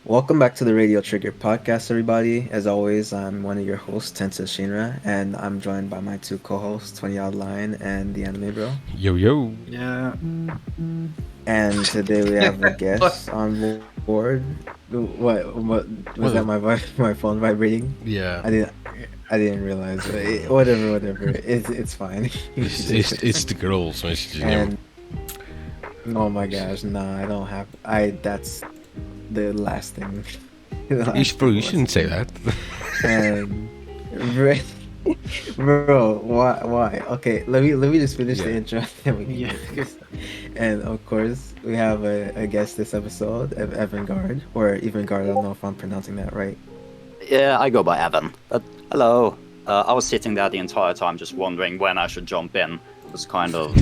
Welcome back to the Radio Trigger podcast, everybody. As always, I'm one of your hosts, Tensashinra, and I'm joined by my two co-hosts, 20 Odd Line and the Anime Bro. Yo yo. Yeah. And today we have a guest on board. What was that? My phone vibrating? Yeah. I didn't realize. Whatever. It's fine. It's the girls messages. And oh my gosh, nah, I don't have. That's the last thing. You shouldn't say that. And right, bro, why? Okay, let me just finish the intro. Then we can Yeah. do this. And of course, we have a guest this episode, Evan Guard, or Evan Guard. I don't know if I'm pronouncing that right. Yeah, I go by Evan. But hello. I was sitting there the entire time just wondering when I should jump in. It was kind of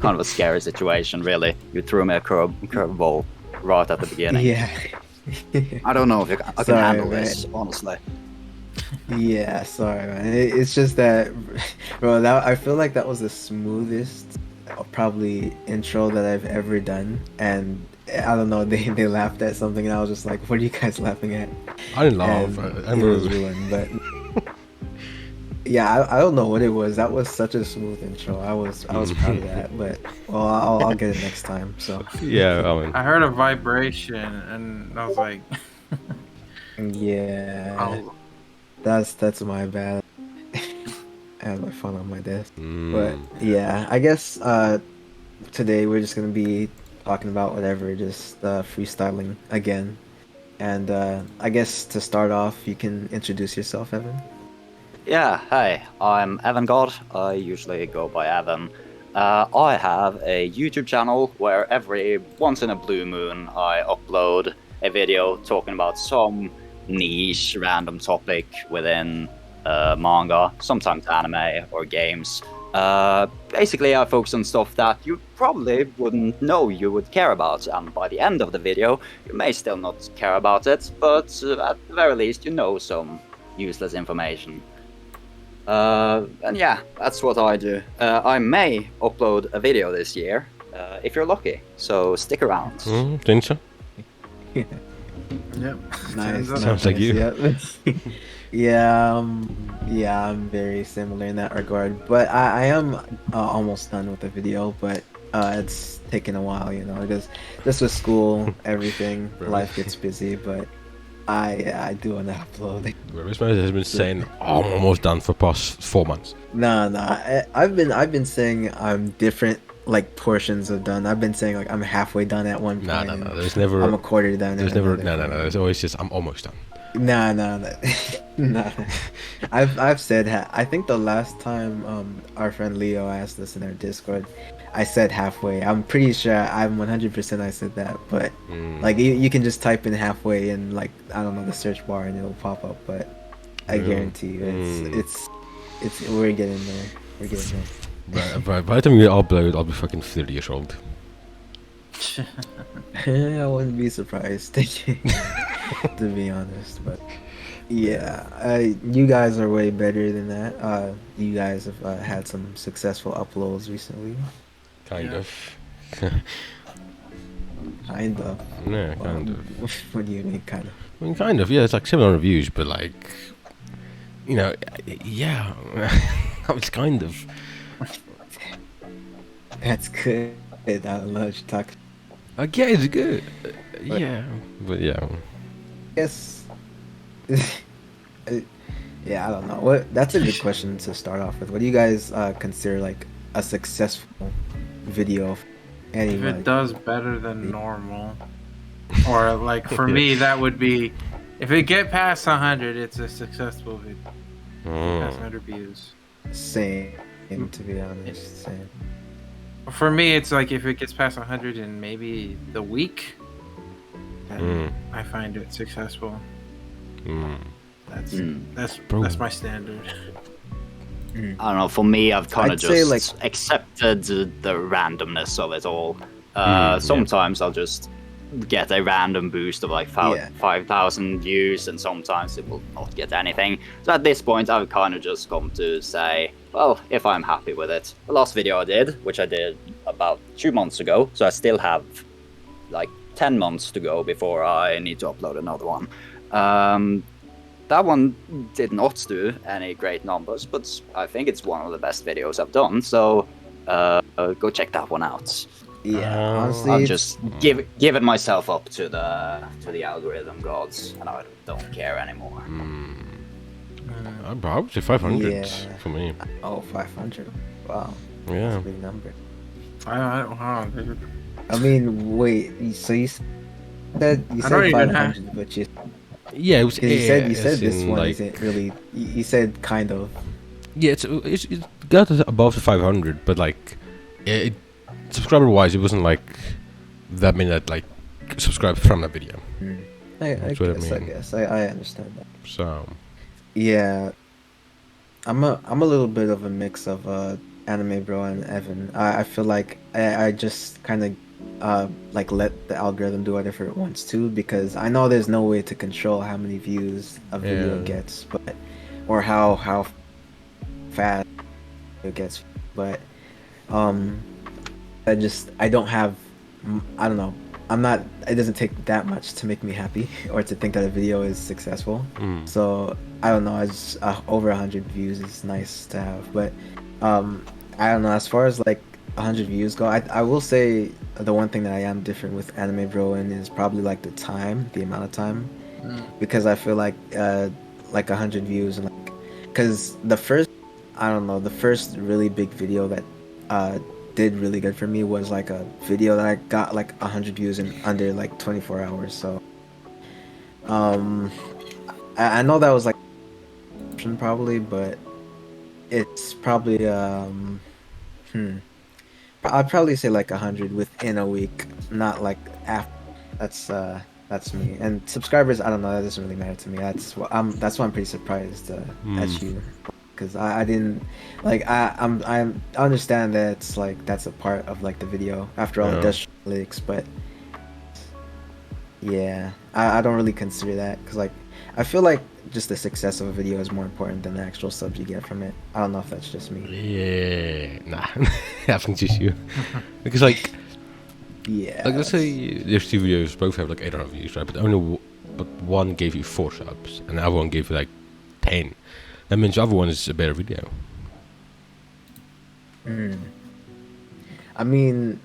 a scary situation, really. You threw me a curveball right at the beginning. Yeah. I don't know if I can Sorry, handle man. this, honestly. Yeah, sorry, man. It's just that, bro. I feel like that was the smoothest, probably intro that I've ever done, and I don't know. They laughed at something, and I was just like, "What are you guys laughing at?" I didn't laugh. And it was ruined, but yeah, I don't know what it was. That was such a smooth intro. I was proud of that, but well, I'll get it next time. So Yeah, I mean, I heard a vibration and I was like, yeah, oh, that's my bad. I had my phone on my desk. But yeah, I guess today we're just gonna be talking about whatever, just freestyling again. And I guess to start off, you can introduce yourself, Evan. Yeah, hey, I'm Evan God. I usually go by Evan. I have a YouTube channel where every once in a blue moon I upload a video talking about some niche random topic within manga, sometimes anime or games. Basically, I focus on stuff that you probably wouldn't know you would care about, and by the end of the video, you may still not care about it, but at the very least, you know some useless information. And yeah, that's what I do. I may upload a video this year, if you're lucky, so stick around. Tinsa? yep. Nice. Sounds like you. Yep. Yeah, I'm very similar in that regard. But I am almost done with the video, but it's taken a while, because this was school, everything, life gets busy, but I do want to upload. This man has been saying, "Oh, I'm almost done for past 4 months." No, I've been saying I'm different, like portions of done. I've been saying like I'm halfway done at one point. No. There's never. I'm a quarter done. There's never. No. There's always just I'm almost done. No. No. I've said I think the last time our friend Leo asked us in our Discord, I said halfway. I'm pretty sure I'm 100% I said that, but like you can just type in halfway in like I don't know the search bar and it'll pop up. But I guarantee you it's we're getting there. We're getting there. By the time you upload, I'll be fucking 30 years old. I wouldn't be surprised, to be honest. But yeah, you guys are way better than that. You guys have had some successful uploads recently. Kind Yeah. of. Kind of. Yeah, kind of. What do you mean, kind of? I mean, kind of. Yeah, it's like 700 views, but like, yeah, it's kind of. That's good. I don't know what you're talking. Yeah, it's good. Yeah, but yeah. Yes. Yeah, I don't know. That's a good question to start off with. What do you guys consider like a successful video? If it does better than normal, or like for me, that would be if it get past 100, it's a successful video. Past 100 views. Same, to be honest. Same. For me, it's like if it gets past 100 in maybe the week, then I find it successful. That's my standard. I don't know, for me, I've kind of I'd say, just accepted the randomness of it all. Sometimes I'll just get a random boost of like 5,000 views, and sometimes it will not get anything. So at this point, I've kind of just come to say, well, if I'm happy with it. The last video I did, which I did about 2 months ago, so I still have like 10 months to go before I need to upload another one. That one did not do any great numbers, but I think it's one of the best videos I've done, so go check that one out. Yeah, honestly, I'm just giving myself up to the algorithm gods, and I don't care anymore. I would say 500 Yeah. for me. Oh, 500. Wow. Yeah. That's a big number. I don't know, dude. I mean, wait. So you said I don't even 500, but you Yeah, it was. because you said as this in, one like, isn't really. You said kind of. Yeah, it's got above the 500, but like, subscriber-wise, it wasn't like that many that like subscribed from that video. I That's what I guess. I mean. guess. I understand that. So Yeah, I'm a little bit of a mix of anime bro and Evan. I feel like I just kind of like let the algorithm do whatever it wants to, because I know there's no way to control how many views a video Yeah. gets, but or how fast it gets, but I don't have, I don't know, I'm not, it doesn't take that much to make me happy or to think that a video is successful. So I don't know, I just over 100 views is nice to have, but I don't know, as far as like 100 views go, I will say the one thing that I am different with Anime Bro in is probably like the amount of time, because I feel like 100 views and like, because the first really big video that did really good for me was like a video that I got like 100 views in under like 24 hours. So I know that was like probably, but it's probably I'd probably say like 100 within a week, not like after. That's me. And subscribers, I don't know, that doesn't really matter to me. That's why I'm pretty surprised at you, because I didn't like I understand that it's like that's a part of like the video. After all, it does analytics, but yeah, I don't really consider that, because like I feel like just the success of a video is more important than the actual subs you get from it. I don't know if that's just me. yeah, nah, I think it's just you. Because like, Yeah. like let's say there's two videos, both have like 800 views, right? But but one gave you 4 subs, and the other one gave you like 10. That means the other one is a better video. I mean,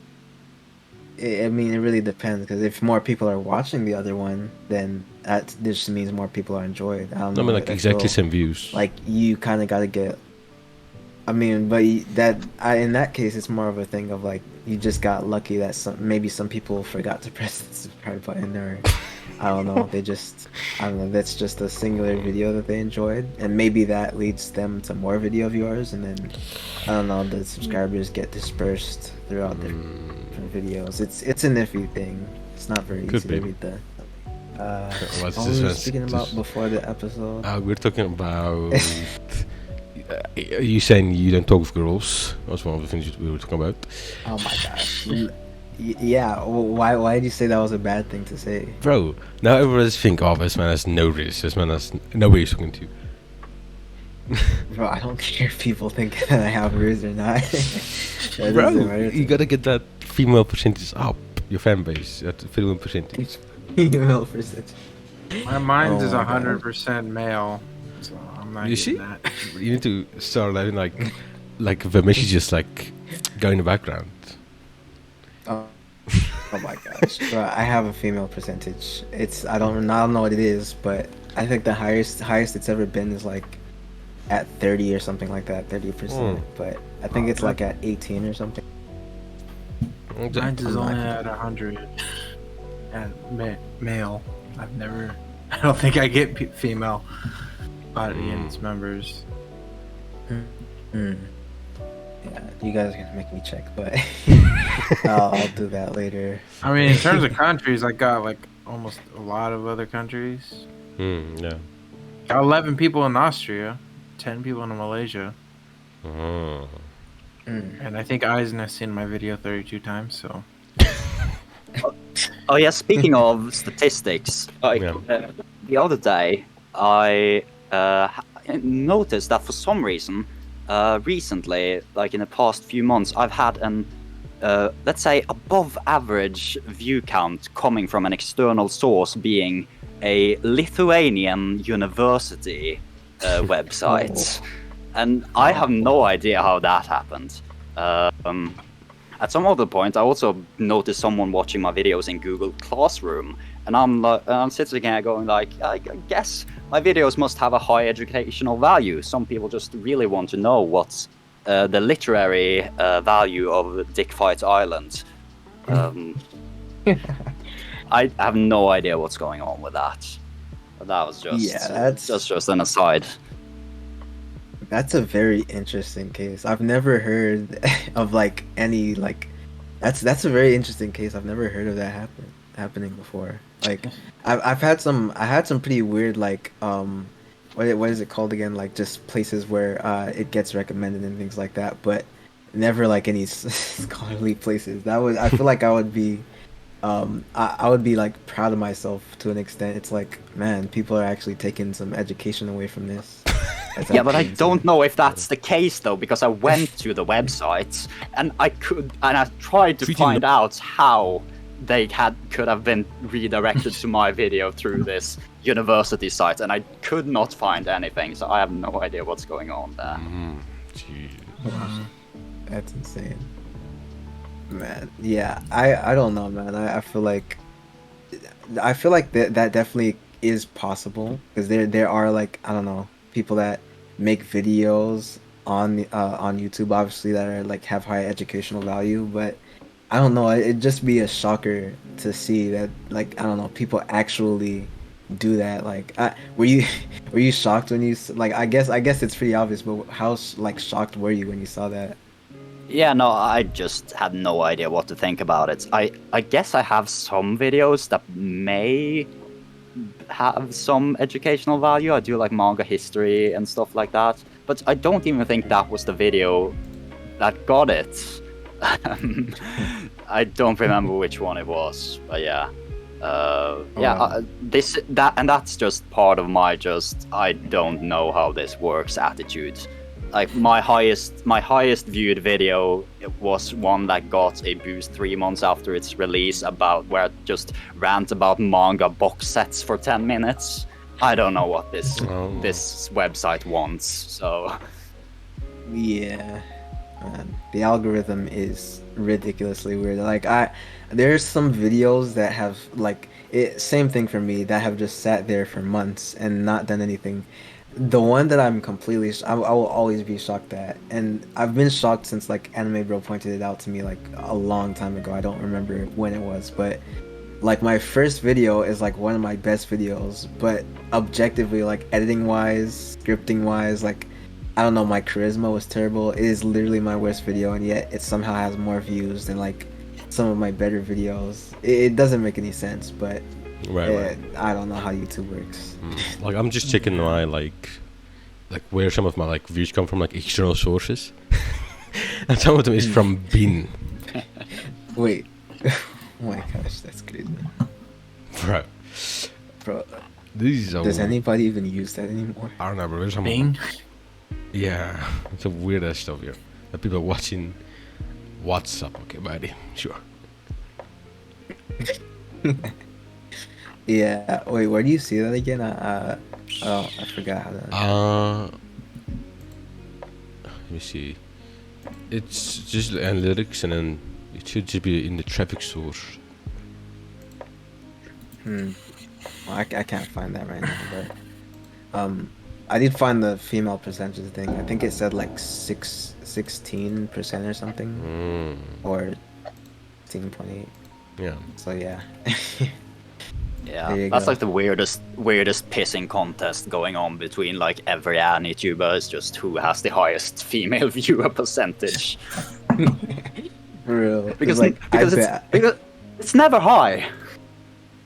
it really depends, because if more people are watching the other one, then that just means more people are enjoyed. I don't No, I know. mean like I exactly feel same views. like you kind of got to get. I mean, but in that case, it's more of a thing of like you just got lucky that maybe some people forgot to press the subscribe button, or I don't know. I don't know. That's just a singular video that they enjoyed, and maybe that leads them to more video viewers, and then I don't know. The subscribers get dispersed throughout the different videos. It's an iffy thing. It's not very Could easy be. to read the. What's What this were we one? speaking about before the episode? We're talking about. You saying you don't talk with girls? That's one of the things we were talking about. Oh my gosh. Yeah, why did you say that was a bad thing to say? Bro, now everybody's think, oh, this man has no risk. This man has nobody he's talking to. Bro, I don't care if people think that I have ruse or not. That Bro, doesn't matter to you me. gotta get that female percentage up. Your fan base, that female percentage. Female percentage. Mine Oh is my God. 100% male, so I'm not You getting see? that. You need to start having like the messages like go in the background. Oh my gosh. Bro, I have a female percentage. I don't know what it is, but I think the highest it's ever been is like at 30 or something like that, 30%. But I think it's like at 18 or something. Mine is I'm only not- at 100. And male. I don't think I get female audience members. Yeah, you guys are gonna make me check, but I'll do that later. I mean, in terms of countries, I got like almost a lot of other countries. Yeah. Got 11 people in Austria, 10 people in Malaysia, and I think Eisen has seen my video 32 times. So Oh yeah, speaking of statistics, the other day I noticed that for some reason, recently, like in the past few months, I've had an let's say, above average view count coming from an external source, being a Lithuanian university website. And I have no idea how that happened. At some other point, I also noticed someone watching my videos in Google Classroom, and I'm sitting here going like, I guess my videos must have a high educational value. Some people just really want to know what's the literary value of Dick Fights Island. I have no idea what's going on with that. But that was just an aside. That's a very interesting case. I've never heard of like any like that's a very interesting case. I've never heard of that happening before. Like I had some pretty weird like what is it called again, like just places where it gets recommended and things like that, but never like any scholarly places. I feel like I would be I would be like proud of myself to an extent. It's like, man, people are actually taking some education away from this. Yeah, but I don't know if that's the case though, because I went to the website and I tried to find out how they could have been redirected to my video through this university site, and I could not find anything, so I have no idea what's going on there. That's insane, man. Yeah, I don't know, man. I feel like that definitely is possible, because there are like, I don't know, people that make videos on YouTube, obviously, that are like have high educational value, but I don't know, it'd just be a shocker to see that, like, I don't know, people actually do that. Like, were you shocked when you, like, I guess it's pretty obvious, but how like shocked were you when you saw that? Yeah, no, I just had no idea what to think about it. I guess I have some videos that may have some educational value. I do like manga history and stuff like that, but I don't even think that was the video that got it. I don't remember which one it was, but yeah. That's just part of my I don't know how this works attitude. Like my highest viewed video was one that got a boost 3 months after its release, where it just rant about manga box sets for 10 minutes. I don't know what this website wants, so yeah, man, the algorithm is ridiculously weird. Like, there's some videos that have like same thing for me, that have just sat there for months and not done anything. The one that I'm completely I will always be shocked at, and I've been shocked since like Anime Bro pointed it out to me like a long time ago. I don't remember when it was, but like my first video is like one of my best videos, but objectively, like editing wise, scripting wise, like I don't know, my charisma was terrible. It is literally my worst video, and yet it somehow has more views than like some of my better videos. It doesn't make any sense, but right. I don't know how YouTube works. Like, I'm just checking my like where some of my like views come from, like external sources, and some of them is from Bin. Wait, oh my gosh, that's crazy, bro. Does anybody even use that anymore? I don't know, bro. There's some Bing? Yeah, it's a weird ass stuff here. That people are watching WhatsApp. Okay, buddy, sure. Yeah. Wait, where do you see that again? I forgot how to. Let me see. It's just analytics, and then it should just be in the traffic source. Well, I can't find that right now, but I did find the female percentage thing. I think it said like 16% or something, or 16.8. Yeah. So yeah. Yeah, that's like the weirdest pissing contest going on between like every YouTuber. Is just who has the highest female viewer percentage. For real. Because because it's never high.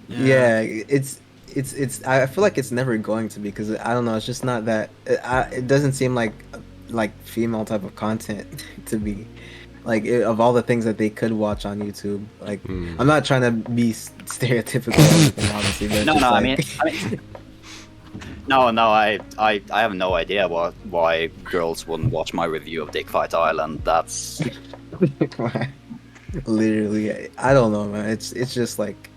Yeah, it's I feel like it's never going to be, because I don't know, it's just not that it doesn't seem like female type of content to be. Like, of all the things that they could watch on YouTube, like, I'm not trying to be stereotypical or anything, obviously, but No, I mean, I have no idea why girls wouldn't watch my review of Dick Fight Island. That's Literally, I don't know, man. It's just like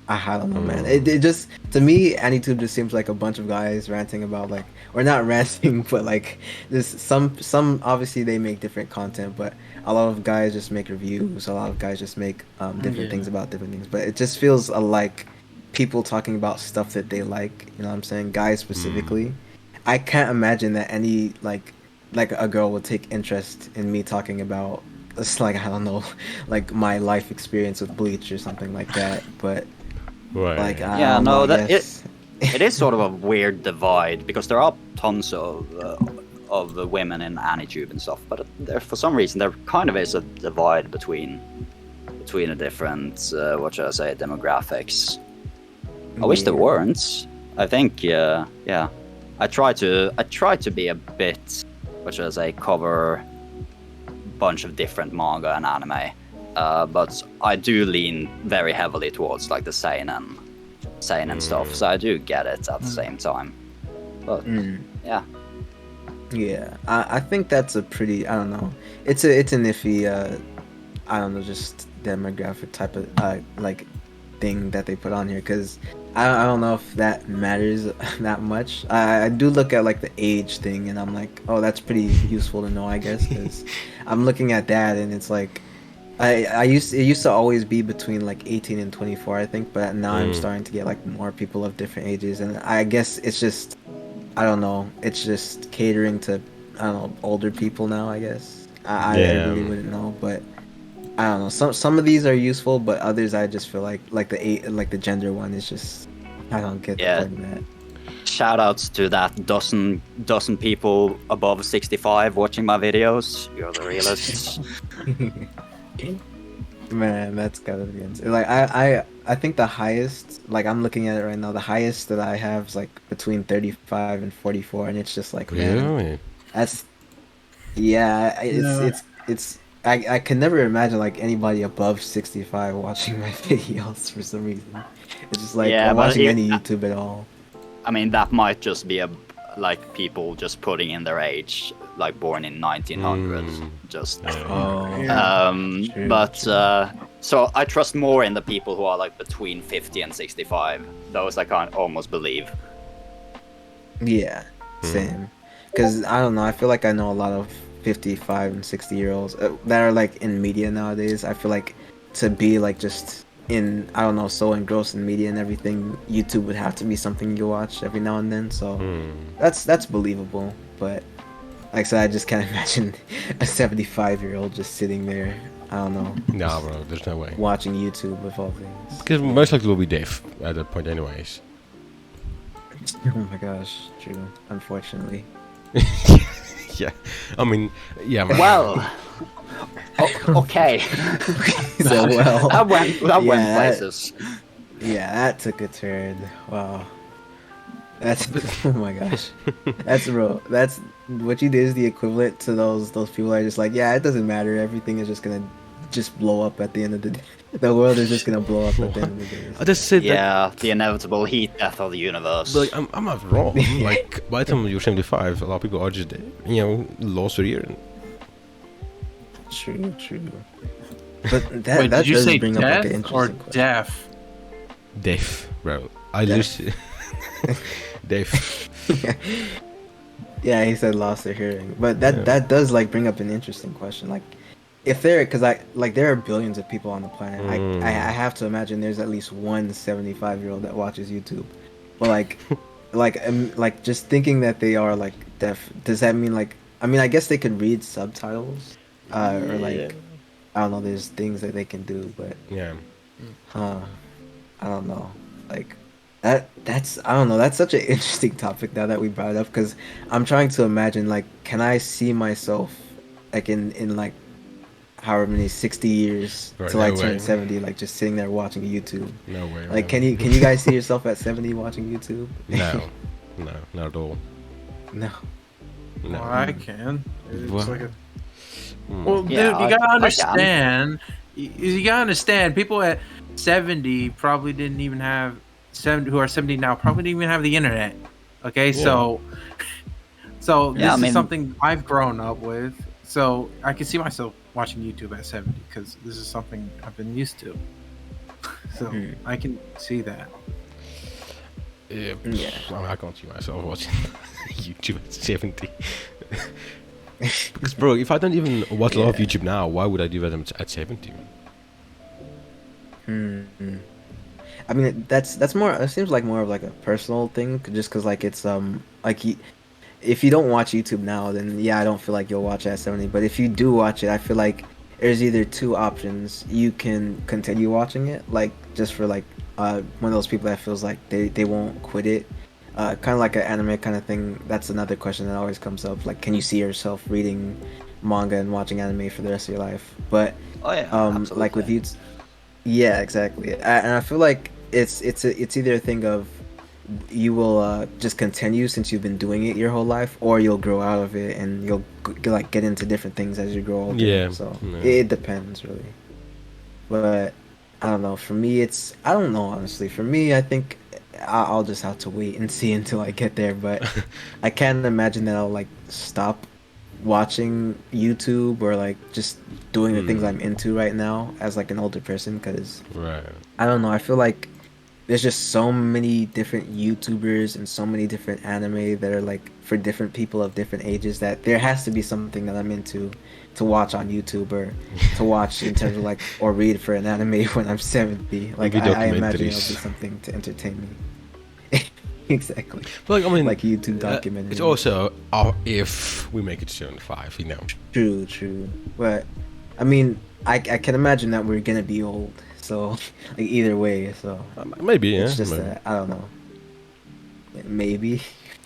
I don't know, man. Mm. It just to me, AniTube just seems like a bunch of guys ranting about like, or not ranting, but like just some obviously they make different content, but a lot of guys just make reviews. A lot of guys just make different Yeah. things about different things. But it just feels like people talking about stuff that they like. You know what I'm saying? Guys Mm. specifically. I can't imagine that any like a girl would take interest in me talking about it's like I don't know, like my life experience with Bleach or something like that. But like Right. I Yeah, don't know. no, I that it guess. it is sort of a weird divide because there are tons of the women in AniTube and stuff, but there for some reason there kind of is a divide between the different what should I say demographics. I wish there Yeah. weren't. I think yeah. I try to be a bit what should I say cover bunch of different manga and anime. But I do lean very heavily towards like the seinen stuff, so I do get it at the same time. But Mm. yeah, Yeah. I think that's a pretty. I don't know. It's an iffy. I don't know, just demographic type of like thing that they put on here because I don't know if that matters that much. I do look at like the age thing and I'm like, oh, that's pretty useful to know, I guess, because I'm looking at that and it's like it used to always be between like 18 and 24, I think, but now I'm Mm. starting to get like more people of different ages and I guess it's just I don't know, it's just catering to I don't know older people now, I guess. I Yeah. really wouldn't know, but I don't know. Some of these are useful, but others I just feel like the eight like the gender one is just I don't get the yeah. point of that. Shout outs to that dozen people above 65 watching my videos. You're the realists. Man, that's gotta be insane. Like I think the highest like I'm looking at it right now. The highest that I have is like between 35 and 44, and it's just like man, Really? that's yeah. Yeah. It's I can never imagine like anybody above 65 watching my videos for some reason. It's just like Yeah, or but watching any YouTube at all. I mean that might just be a like people just putting in their age, like born in 1900. Mm. Just Oh, Yeah. true, but true. so I trust more in the people who are like between 50 and 65. Those I can't almost believe. Yeah, same. Because I don't know, I feel like I know a lot of 55 and 60-year-olds that are like in media nowadays. I feel like to be like just in, I don't know, so engrossed in media and everything, YouTube would have to be something you watch every now and then. So Mm. that's believable. But like I said, I just can't imagine a 75-year-old just sitting there, I don't know, Nah, bro. There's no way. watching YouTube of all things. Because most likely will be deaf at that point, anyways. Oh my gosh, true. Unfortunately. Yeah. I mean, yeah. Man. Well, okay. So well. that went Yeah, places. Yeah, that took a turn. Wow. That's oh my gosh. That's real. That's what you did is the equivalent to those people that are just like, yeah, it doesn't matter. Everything is just gonna just blow up at the end of the day. The world is just gonna blow up at the end of the day. I just said that. Yeah, the inevitable heat death of the universe. But like, I'm not wrong. Like, by the time you're 75, a lot of people are just, lost their ear. True, true. But that Wait, that did you does say bring up like an deaf or interesting question. deaf? Deaf, bro. I Deaf. literally. Deaf. Yeah, he said lost their hearing, but that does like bring up an interesting question. Like, if there, because there are billions of people on the planet. I have to imagine there's at least one 75-year-old that watches YouTube. But like just thinking that they are like deaf, does that mean like? I mean, I guess they could read subtitles, or like I don't know. There's things that they can do, but Yeah. I don't know. Like that's I don't know. That's such an interesting topic now that we brought it up because I'm trying to imagine like can I see myself like in like however many 60 years Right, till I no turn way. 70 like just sitting there watching YouTube. No way. Like man. can you guys see yourself at 70 watching YouTube? No. No, not at all. No. No. Well, I can. It's What? like a Mm. Well, Yeah, dude, you I gotta can. understand. You gotta understand. People at 70 probably didn't even have 70 who are 70 now probably didn't even have the internet. Okay, so this Yeah, I is mean- something I've grown up with. So I can see myself watching YouTube at 70 because this is something I've been used to. So I can see that. Yeah, Yeah. I mean, I can't see myself watching YouTube at 70. Because, bro, if I don't even watch a lot of YouTube now, why would I do that at 70? I mean, that's more. It seems like more of like a personal thing, just because like it's like if you don't watch YouTube now, then yeah, I don't feel like you'll watch it at 70. But if you do watch it, I feel like there's either two options. You can continue watching it, like just for like one of those people that feels like they won't quit it. Kind of like an anime kind of thing. That's another question that always comes up. Like, can you see yourself reading manga and watching anime for the rest of your life? But Oh yeah, like with absolutely. you, yeah, exactly. And I feel like it's either a thing of you will just continue since you've been doing it your whole life, or you'll grow out of it and you'll like get into different things as you grow older. Yeah. So Yeah. it depends really. But I don't know. For me, I don't know honestly. For me, I think I'll just have to wait and see until I get there. But I can't imagine that I'll like stop watching YouTube or like just doing the things I'm into right now as like an older person, because Right. I don't know. I feel like there's just so many different YouTubers and so many different anime that are like for different people of different ages, that there has to be something that I'm into to watch on YouTube or to watch in terms of like or read for an anime when I'm 70. Like Maybe I imagine it'll be documentaries. something to entertain me. Exactly. But like, I mean, Like YouTube documentaries. it's also if we make it 75, you know. True. But I mean, I can imagine that we're gonna be old. So like either way, so Maybe, yeah. it's just maybe. that I don't know. Maybe.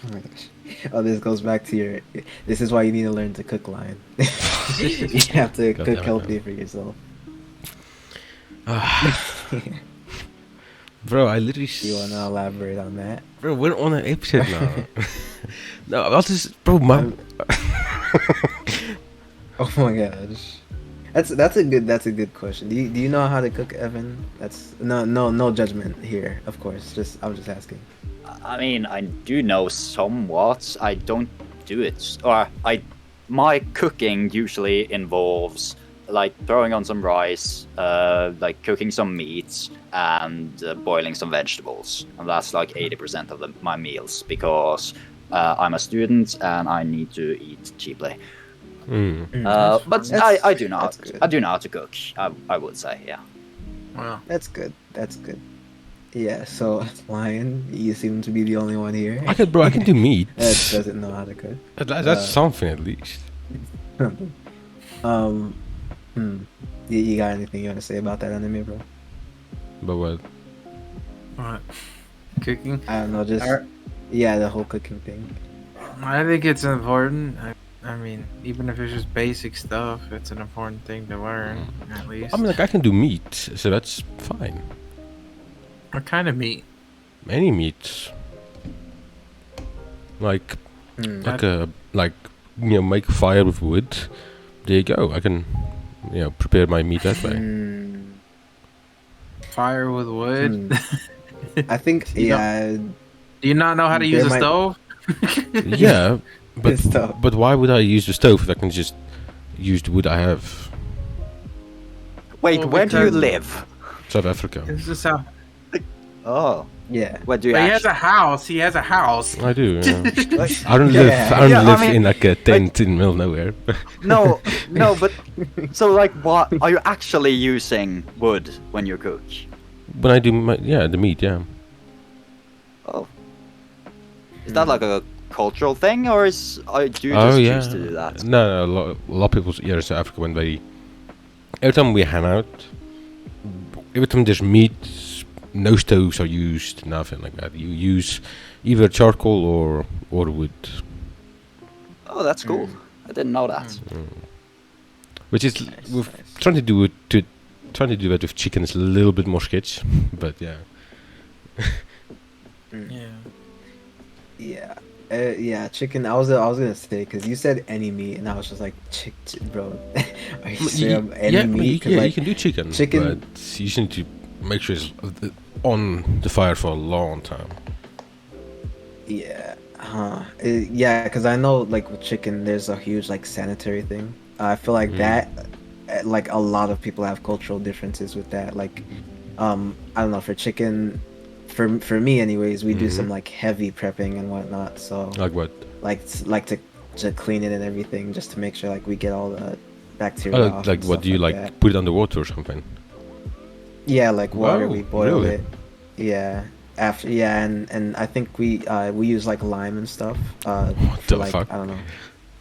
Oh my gosh. Oh, this goes back to your. This is why you need to learn to cook line. You have to God cook damn it, healthy man. for yourself. Bro, I literally. You wanna elaborate on that? Bro, we're on an episode now. No, I'll just. Bro, my. Oh my gosh. That's a good question. Do you know how to cook, Evan? That's no judgment here, of course. I'm just asking. I mean, I do know somewhat. I don't do it, or my cooking usually involves like throwing on some rice, like cooking some meats, and boiling some vegetables, and that's like 80% of my meals because I'm a student and I need to eat cheaply. But I do know that's good. I do know how to cook. I would say, yeah. Wow. That's good. That's good. Yeah. So, Lion, you seem to be the only one here I can do meat. that doesn't know how to cook. That's something at least. um, you got anything you want to say about that anime, bro? But what? What? Cooking? I don't know, just yeah, the whole cooking thing. I think it's important. I mean, even if it's just basic stuff, it's an important thing to learn, at least. I mean, like, I can do meat, so that's fine. What kind of meat? Any meat. Like, like, you know, make a fire with wood. There you go. I can, you know, prepare my meat that way. Fire with wood? I think You Do you not know how to use a stove? Yeah, Good stuff. but why would I use the stove if I can just use the wood I have? Wait, Well, where do you because- live? South Africa. This is how. Oh, Yeah. where do you But he has actually? a house. He has a house. I do. Yeah. Like, I don't live. Yeah. I don't Yeah, I live mean, in like a tent in the middle of nowhere. No, but so like, what are you actually using wood when you cook? When I do the meat, yeah. Oh, is that like a cultural thing, or do you Oh just yeah. choose to do that? No, a lot of people here in South Africa when they every time we hang out, every time there's meat, no stoves are used, nothing like that. You use either charcoal or wood, Oh, that's cool. I didn't know that. which is we're trying to do that with chicken is a little bit more sketch, but yeah. Yeah. Yeah. Yeah, chicken. I was gonna say because you said any meat, and I was just like, bro, are you straight up any meat? 'Cause, you like, can do chicken, chicken- but you just need to make sure it's on the fire for a long time. yeah, yeah, because I know like with chicken, there's a huge like sanitary thing. I feel like that like a lot of people have cultural differences with that. Like, I don't know, for chicken, for me anyways, we do some like heavy prepping and whatnot. So Like what? like to clean it and everything, just to make sure like we get all the bacteria Oh, off like and what stuff do you like? that. Put it under water or something? Yeah, like water, Wow, we boil really? it. Yeah. After, yeah, and I think we use like lime and stuff What for the like, fuck? I don't know.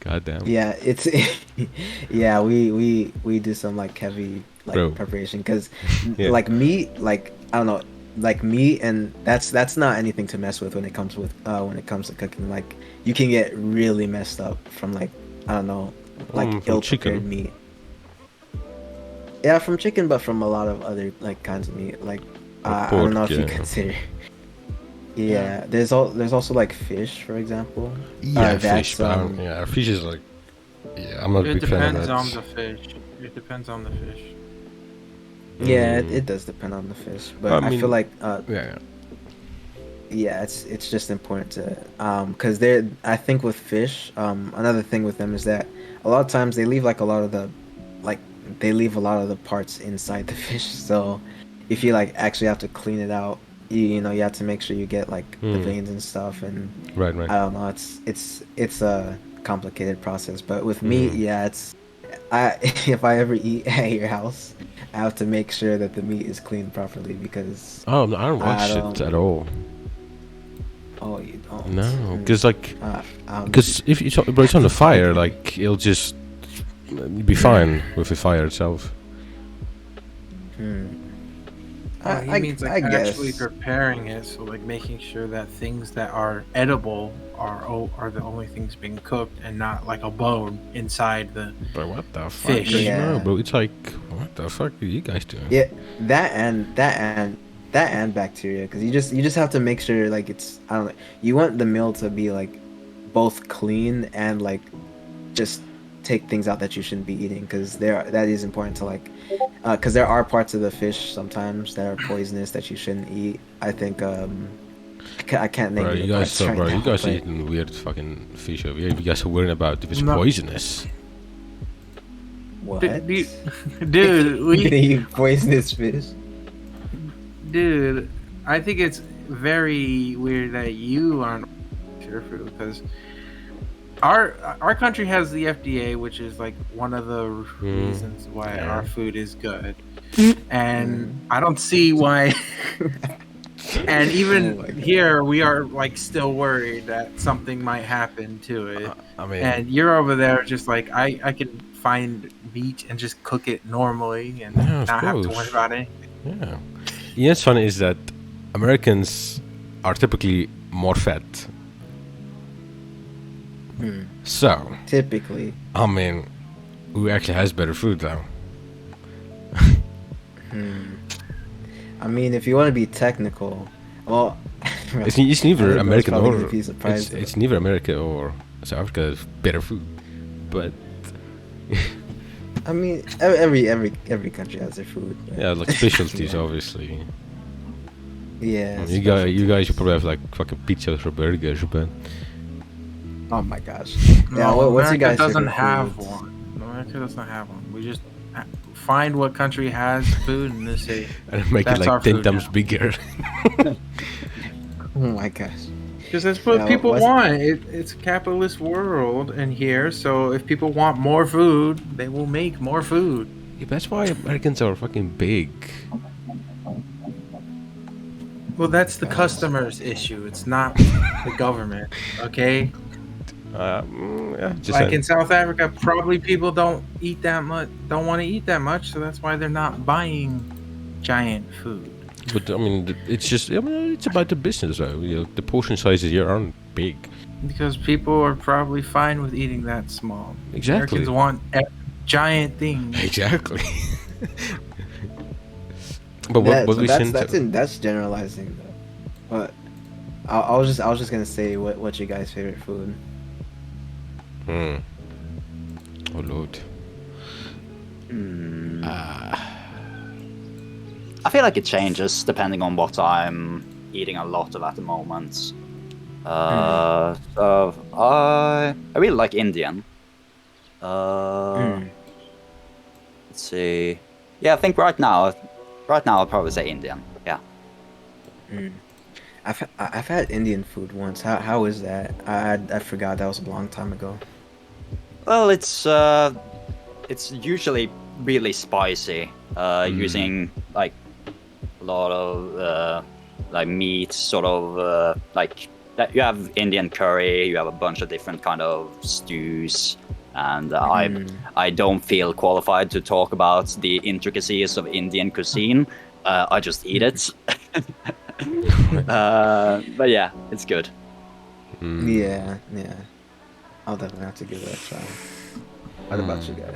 Goddamn, Yeah, it's yeah, we do some like heavy like bro. preparation because Yeah. like meat, like I don't know, like meat, and that's not anything to mess with when it comes to cooking. Like you can get really messed up from like, I don't know, like From ill prepared chicken. meat. Yeah, from chicken, but from a lot of other like kinds of meat. Like Or I don't know pork, if you yeah. consider. Yeah. Yeah, there's also like fish, for example. Yeah, fish, That's but I don't, yeah, fish is like, yeah, I'm not a It big fan of depends on that. the fish. It depends on the fish. yeah, Mm, it does depend on the fish, I but I feel mean, like yeah, yeah, it's just important to because they're I think with fish another thing with them is that a lot of times they leave like a lot of the like they leave a lot of the parts inside the fish, so if you like actually have to clean it out, you know you have to make sure you get like the mm, veins and stuff, and right, right. I don't know, it's a complicated process, but with meat, Mm. yeah, it's I if I ever eat at your house, I have to make sure that the meat is cleaned properly because Oh, no, I don't I watch it don't. at all. Oh, you don't. No, Hmm. because like, Um. because if it's on the fire, like it'll just be fine with the fire itself. Hmm. Oh, he means I like actually guess. preparing it, so like making sure that things that are edible are the only things being cooked, and not like a bone inside the But what the fuck? fish. No, Yeah. bro, it's like, what the fuck are you guys doing? Yeah. That and bacteria, because you just have to make sure like it's I don't know. You want the meal to be like both clean and like just take things out that you shouldn't be eating, because that is important to like because there are parts of the fish sometimes that are poisonous that you shouldn't eat. I think I can't name Bro, you the you guys, parts right bro, you now, guys are but eating weird fucking fish over here. You guys are worrying about if it's No. poisonous. what? Dude, You gonna we, eat poisonous fish? dude, I think it's very weird that you aren't your food, because our country has the FDA, which is like one of the reasons why yeah. our food is good, and I don't see why. And even Oh my God. here, we are like still worried that something might happen to it. I mean, And you're over there just like I can find meat and just cook it normally and yeah, of not have to worry course. about it. Yeah. You know, what's funny is that Americans are typically more fat. So, Typically. I mean, who actually has better food though? I mean, if you want to be technical, well, It's neither I think Bill's American probably or gonna be surprised. it's neither America or South Africa has better food, but I mean, every country has their food. but- yeah, like specialties Yeah. obviously. Yeah. You guys, you probably have like fucking pizzas or burgers, but Oh my gosh. Yeah. No, What's your America guys' doesn't favorite have foods? one. America doesn't have one. We just find what country has food and just say and make it That's our like 10 food times now. bigger. Oh my gosh. because that's what Yeah, people what's- want. It's a capitalist world in here, so if people want more food, they will make more food. Yeah, that's why Americans are fucking big. Well, that's the Gosh. customer's issue. It's not the government. Okay. Yeah, just Like saying. in South Africa, probably people don't eat that much, don't want to eat that much, so that's why they're not buying giant food. But I mean, it's just, I mean, it's about the business though. You know, the portion sizes here aren't big. Because people are probably fine with eating that small. Exactly. Americans want giant things. Exactly. But what So we sent? that's generalizing though. But I was just gonna say what's your guys' favorite food? Hmm. Oh lord. I feel like it changes depending on what I'm eating a lot of at the moment. So I really like Indian. Let's see. Yeah, I think right now I'll probably say Indian. Yeah. I've had Indian food once. How is that? I forgot, that was a long time ago. Well, it's usually really spicy, using like a lot of like meat, sort of like that. You have Indian curry, you have a bunch of different kind of stews, and I don't feel qualified to talk about the intricacies of Indian cuisine. I just eat it. But yeah, it's good. Yeah, yeah. I'll definitely have to give it a try. What about you guys?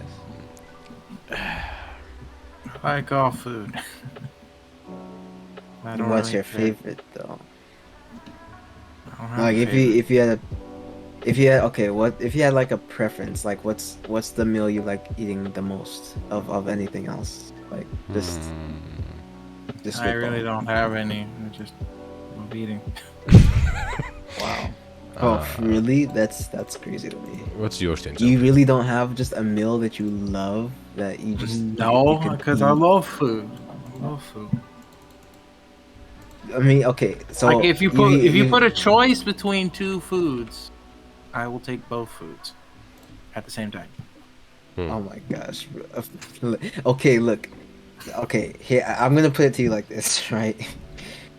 I like all food. I don't What's really your care. favorite though? I don't have Like a if favorite. you had okay, what if you had like a preference? Like what's the meal you like eating the most of anything else? Like just I really spitball. don't have any. I just love eating. Wow. Oh, really? That's crazy to me. What's yours, Tenzo? You really don't have just a meal that you love that you just you No, could because I eat? love food. I love food. I mean, okay, so Like if you put a choice between two foods, I will take both foods at the same time. oh my gosh. Bro. Okay, look. Okay, here I'm gonna put it to you like this, right?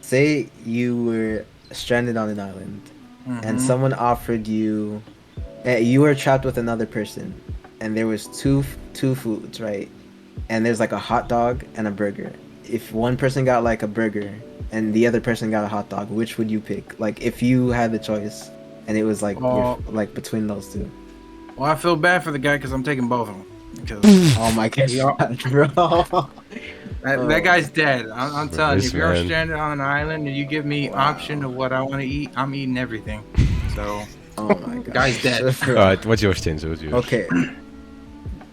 Say you were stranded on an island, and Mm-hmm. someone offered you, you were trapped with another person, and there was two foods, right? And there's like a hot dog and a burger. If one person got like a burger and the other person got a hot dog, which would you pick? Like if you had the choice, and it was like your Well, like between those two. I feel bad for the guy because I'm taking both of them. Because Oh my gosh, bro. that guy's dead. I'm telling you, This if you're man. stranded on an island and you give me option of what I want to eat, I'm eating everything. So, Oh my gosh. guy's dead. Bro. Alright, what's yours, Tenzo? What's yours? Okay.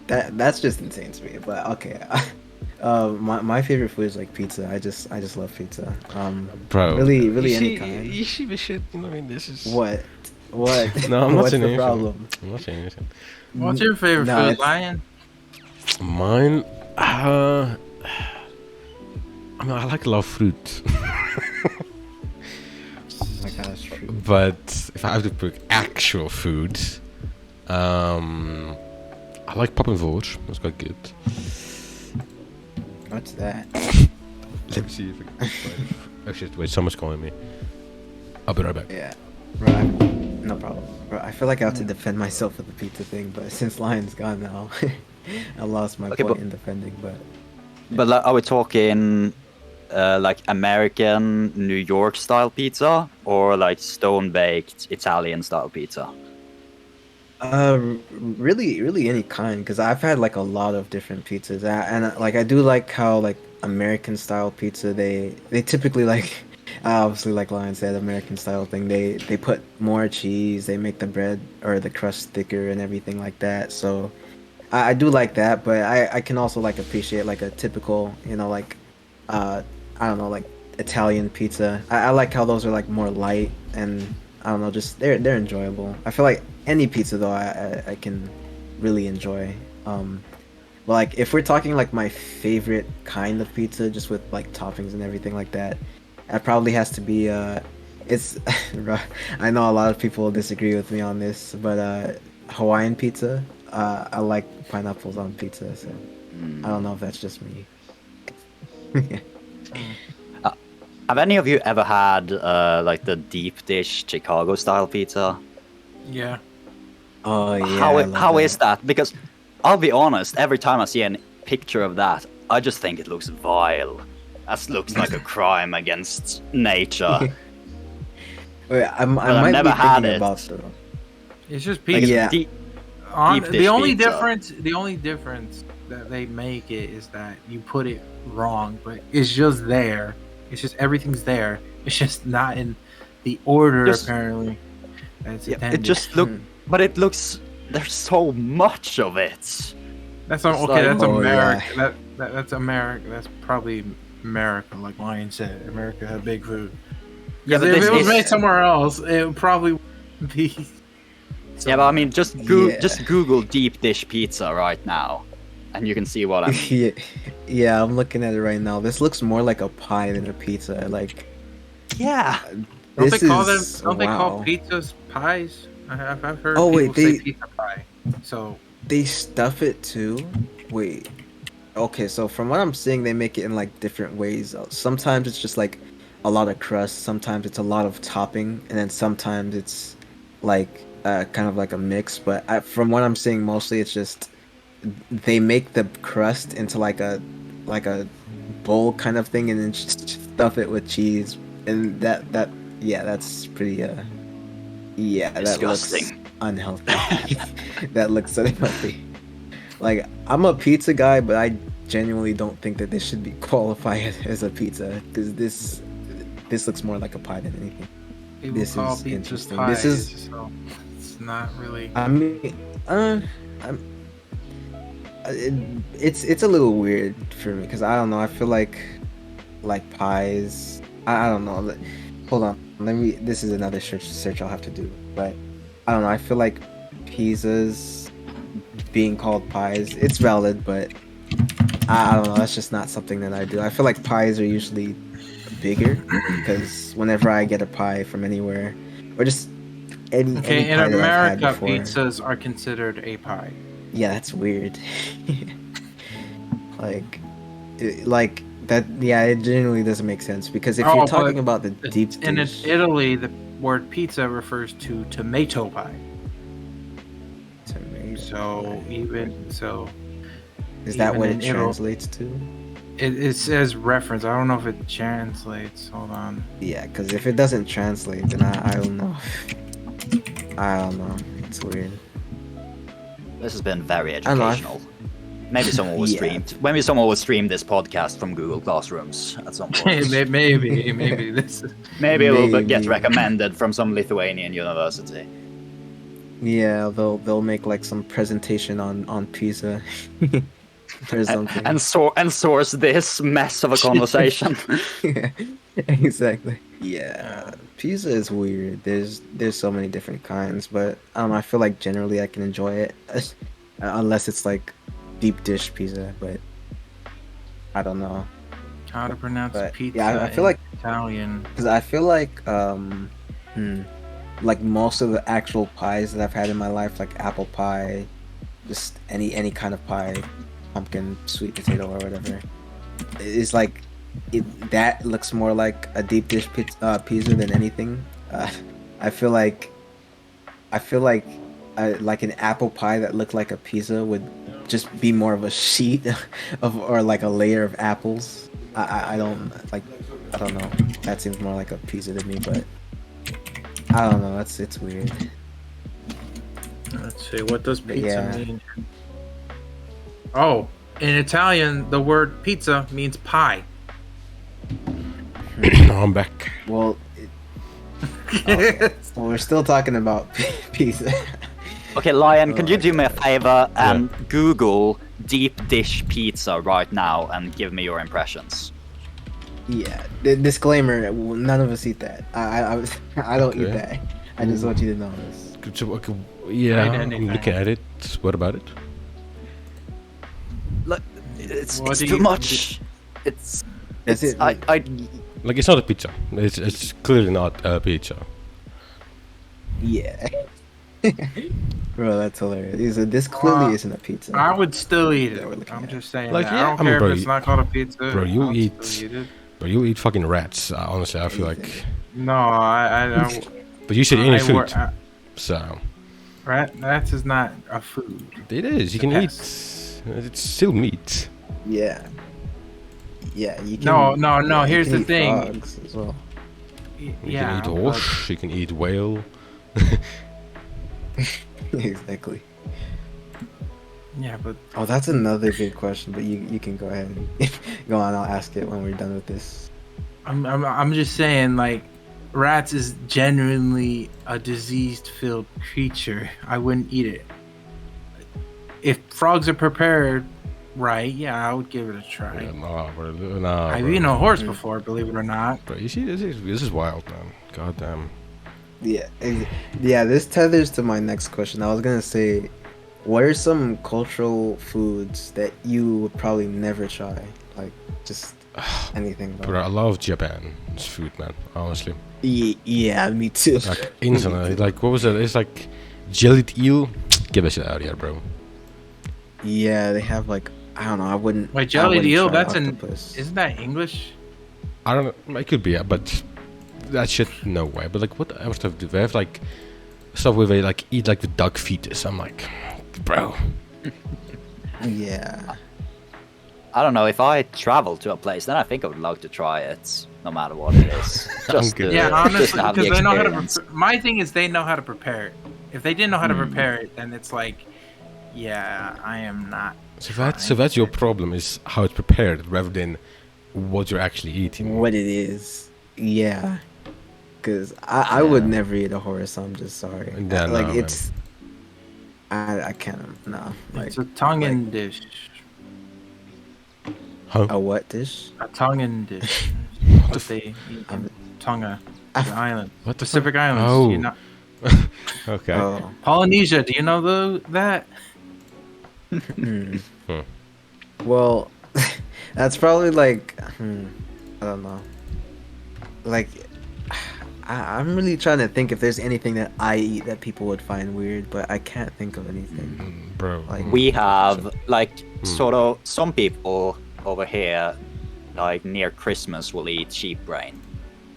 That's just insane to me. But okay. My favorite food is like pizza. I just love pizza. Bro. Really any kind. You see the shit, you know what I mean? This is... What? What? No, I'm not What's saying the anything. problem? I'm not saying anything. What's your favorite No, food, it's- Lion? Mine, I mean, I like a lot of fruit. Oh my gosh, true. But if I have to pick actual food, I like poppenvoors. That's quite good. What's that? Let me see if I can find it. Oh shit, wait, someone's calling me. I'll be right back. Yeah. Bro, no problem. Bro, I feel like I have to defend myself with the pizza thing, but since Lion's gone now, I lost my Okay, point but- in defending. But like, are we talking like American New York style pizza or like stone baked Italian style pizza? Really any kind, because I've had like a lot of different pizzas, like I do like how like American style pizza they typically like obviously like Lion said, American style thing, they put more cheese, they make the bread or the crust thicker and everything like that. So I do like that, but I can also like appreciate like a typical, like I don't know, like Italian pizza. I like how those are like more light, and I don't know, just they're enjoyable. I feel like any pizza though I can really enjoy. But like if we're talking like my favorite kind of pizza, just with like toppings and everything like that, it probably has to be it's I know a lot of people disagree with me on this, but Hawaiian pizza. I like pineapples on pizza, so I don't know if that's just me. Have any of you ever had like the deep dish Chicago style pizza? Yeah. Oh yeah. I love How is that? Because I'll be honest, every time I see a picture of that, I just think it looks vile. That looks like a crime against nature. Wait, I I've might never be had thinking it. about though. It's just Like, pizza. Yeah. deep The dish only pizza. difference that they make it is that you put it wrong, but it's just there. It's just everything's there. It's just not in the order Just- apparently. That it's Yeah, intended. it just look, but it looks. There's so much of it. That's it's okay. like- That's Oh, America. yeah. That's America. That's probably America, like Lion said. America had big food. Yeah, but if this it was is. made somewhere else, it would probably be. Yeah, but I mean, just Yeah. just Google deep dish pizza right now. and you can see what I mean. Yeah, yeah, I'm looking at it right now. This looks more like a pie than a pizza. Like, Yeah. Don't they this call them? is Don't they call wow. pizzas pies? I've heard Oh people wait, say pizza pie. So they stuff it too. Wait. Okay, so from what I'm seeing, they make it in like different ways. Sometimes it's just like a lot of crust. Sometimes it's a lot of topping, and then sometimes it's like kind of like a mix. But from what I'm seeing, mostly it's just they make the crust into like a bowl kind of thing, and then just stuff it with cheese, and that yeah, that's pretty yeah, that looks Disgusting. unhealthy. That looks unhealthy. Like, I'm a pizza guy, but I genuinely don't think that this should be qualified as a pizza because this looks more like a pie than anything. people This call is pizzas interesting. pies. This is, So it's not really. I mean, I'm, it's a little weird for me because I don't know. I feel like pies. I don't know. Hold on. Let me. This is another search I'll have to do. But I don't know. I feel like pizzas being called pies. It's valid, but I don't know. That's just not something that I do. I feel like pies are usually bigger because whenever I get a pie from anywhere, or just any Okay, in pie that I've had America, before. pizzas are considered a pie. Yeah, that's weird. like, like that. Yeah, it genuinely doesn't make sense because if you're talking but about the deep in dish, Italy, the word pizza refers to tomato pie. So even so, is that what even it in Italy, translates to? it says reference. I don't know if it translates. Hold on. Yeah, because if it doesn't translate, then I don't know. I don't know. It's weird. This has been very I don't know. educational. Maybe someone will Yeah. stream. Maybe someone will stream this podcast from Google Classrooms at some point. maybe this. Maybe it will get Maybe. recommended from some Lithuanian university. Yeah, they'll make like some presentation on pizza or something. And source this mess of a conversation. Yeah, exactly. Yeah, pizza is weird. There's so many different kinds, but I feel like generally I can enjoy it, unless it's like deep dish pizza. But I don't know. How to pronounce But, pizza yeah, I feel in like Italian? because I feel like most of the actual pies that I've had in my life, like apple pie, just any kind of pie, pumpkin, sweet potato, or whatever, is like that looks more like a deep dish pizza than anything. I feel like like an apple pie that looked like a pizza would just be more of a sheet or like a layer of apples. I don't like. I don't know. That seems more like a pizza to me, but I don't know. It's weird. Let's see. What does But pizza yeah. mean? Oh, in Italian, the word pizza means pie. I'm back. Well, well, we're still talking about pizza. Okay, Lion, can Oh you my do me a God. favor and Google deep dish pizza right now and give me your impressions? Yeah. The disclaimer: none of us eat that. I don't eat Okay. that. I just want you to know this. Okay, yeah, Right, I'm anything. looking at it. What about it? Look, it's What do too you- much. It's Is it? I Like, it's not a pizza. It's clearly not a pizza. Yeah. Bro, that's hilarious. This clearly isn't a pizza. I would still eat That it. we're looking I'm at. just saying Like, that. yeah, I don't I mean, care bro, if it's not called a pizza. bro, you I'll eat- still eat it. But you eat fucking rats. Honestly, I feel like. No, I don't. But you should eat any I food. wor- I- So Rats is not a food. it is. You It's a can eat. pest. It's still meat. Yeah. Yeah, you can. No. yeah, you Here's can the eat thing. frogs as well. You Yeah, can eat but- horse. You can eat whale. Exactly. Yeah, but Oh, that's another good question, but you can go ahead and go on. I'll ask it when we're done with this. I'm just saying, like, rats is genuinely a diseased-filled creature. I wouldn't eat it. If frogs are prepared right, yeah, I would give it a try. Yeah, nah, bro. Nah, I've bro. eaten a horse Mhm. before, believe it or not. Bro, you see, this is wild, man. God damn. Yeah, yeah. This tethers to my next question. I was gonna say, what are some cultural foods that you would probably never try? Like, just anything. Bro, I love Japan's food, man. Honestly, Yeah, me too. like instantly. Like, what was it? It's like jellied eel. Get that shit out of here, bro. Yeah, they have like I don't know. I wouldn't. Wait, I jellied wouldn't eel? try That's octopus. isn't that English? I don't know. It could be, yeah, but that shit, no way. But like, what other stuff do they have? Like stuff where they like eat like the duck fetus. I'm like, bro. Yeah. I don't know. If I travel to a place, then I think I would like to try it, no matter what it is. Just good. to, Yeah, just honestly, to have the because they know how to. experience. My thing is they know how to prepare it. If they didn't know how to prepare it, then it's like, yeah, I am not. So that's your problem is how it's prepared rather than what you're actually eating. What it is. Yeah. Because I would never eat a horse. I'm just sorry. Yeah, Like no, it's. I can't. No. Like It's a Tongan dish. Huh? a what dish? A Tongan dish. What they eat in Tonga, the island, What the Pacific fuck? Islands. Oh. You know, Okay. Oh. Polynesia. Do you know that? Well, that's probably like. I don't know. Like. I'm really trying to think if there's anything that I eat that people would find weird, but I can't think of anything. Bro. Like- We have like sort of some people over here, like near Christmas, will eat sheep brain.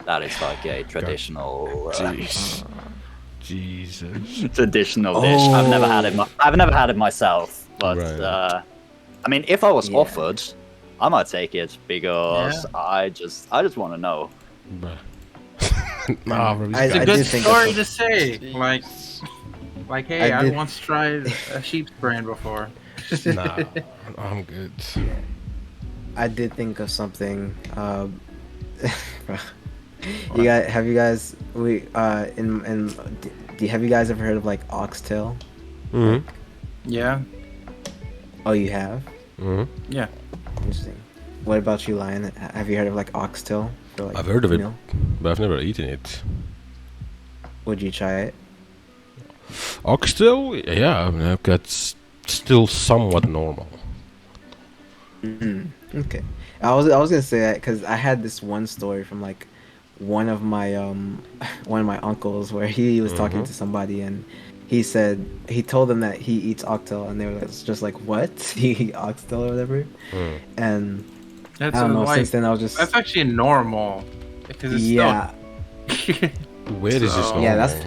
That is like a traditional Jeez. Jesus. traditional dish. I've never had it. I've never had it myself, but Right. I mean, if I was Yeah. offered, I might take it because I just want to know. Bruh. Nah, bro. I It's a did good think of story some- to say. Like, hey, I I did- once tried a sheep's brain before. Nah, I'm good. I did think of something. You guys, have you guys have you guys ever heard of like oxtail? Mm-hmm. Yeah, Oh, you have. Mm-hmm. yeah. Interesting. What about you, Lion? Have you heard of like oxtail? For, like, I've heard of it, meal? but I've never eaten it. Would you try it? Oxtail? Yeah, I mean, that's still somewhat normal. Okay. I was gonna say that because I had this one story from like one of my uncles where he was talking to somebody and he said he told them that he eats oxtail and they were just like, what? You eat oxtail or whatever? And That's I don't know. like, Since then, I was just that's actually normal because it's yeah. still. Where is this So- normal? Yeah, that's-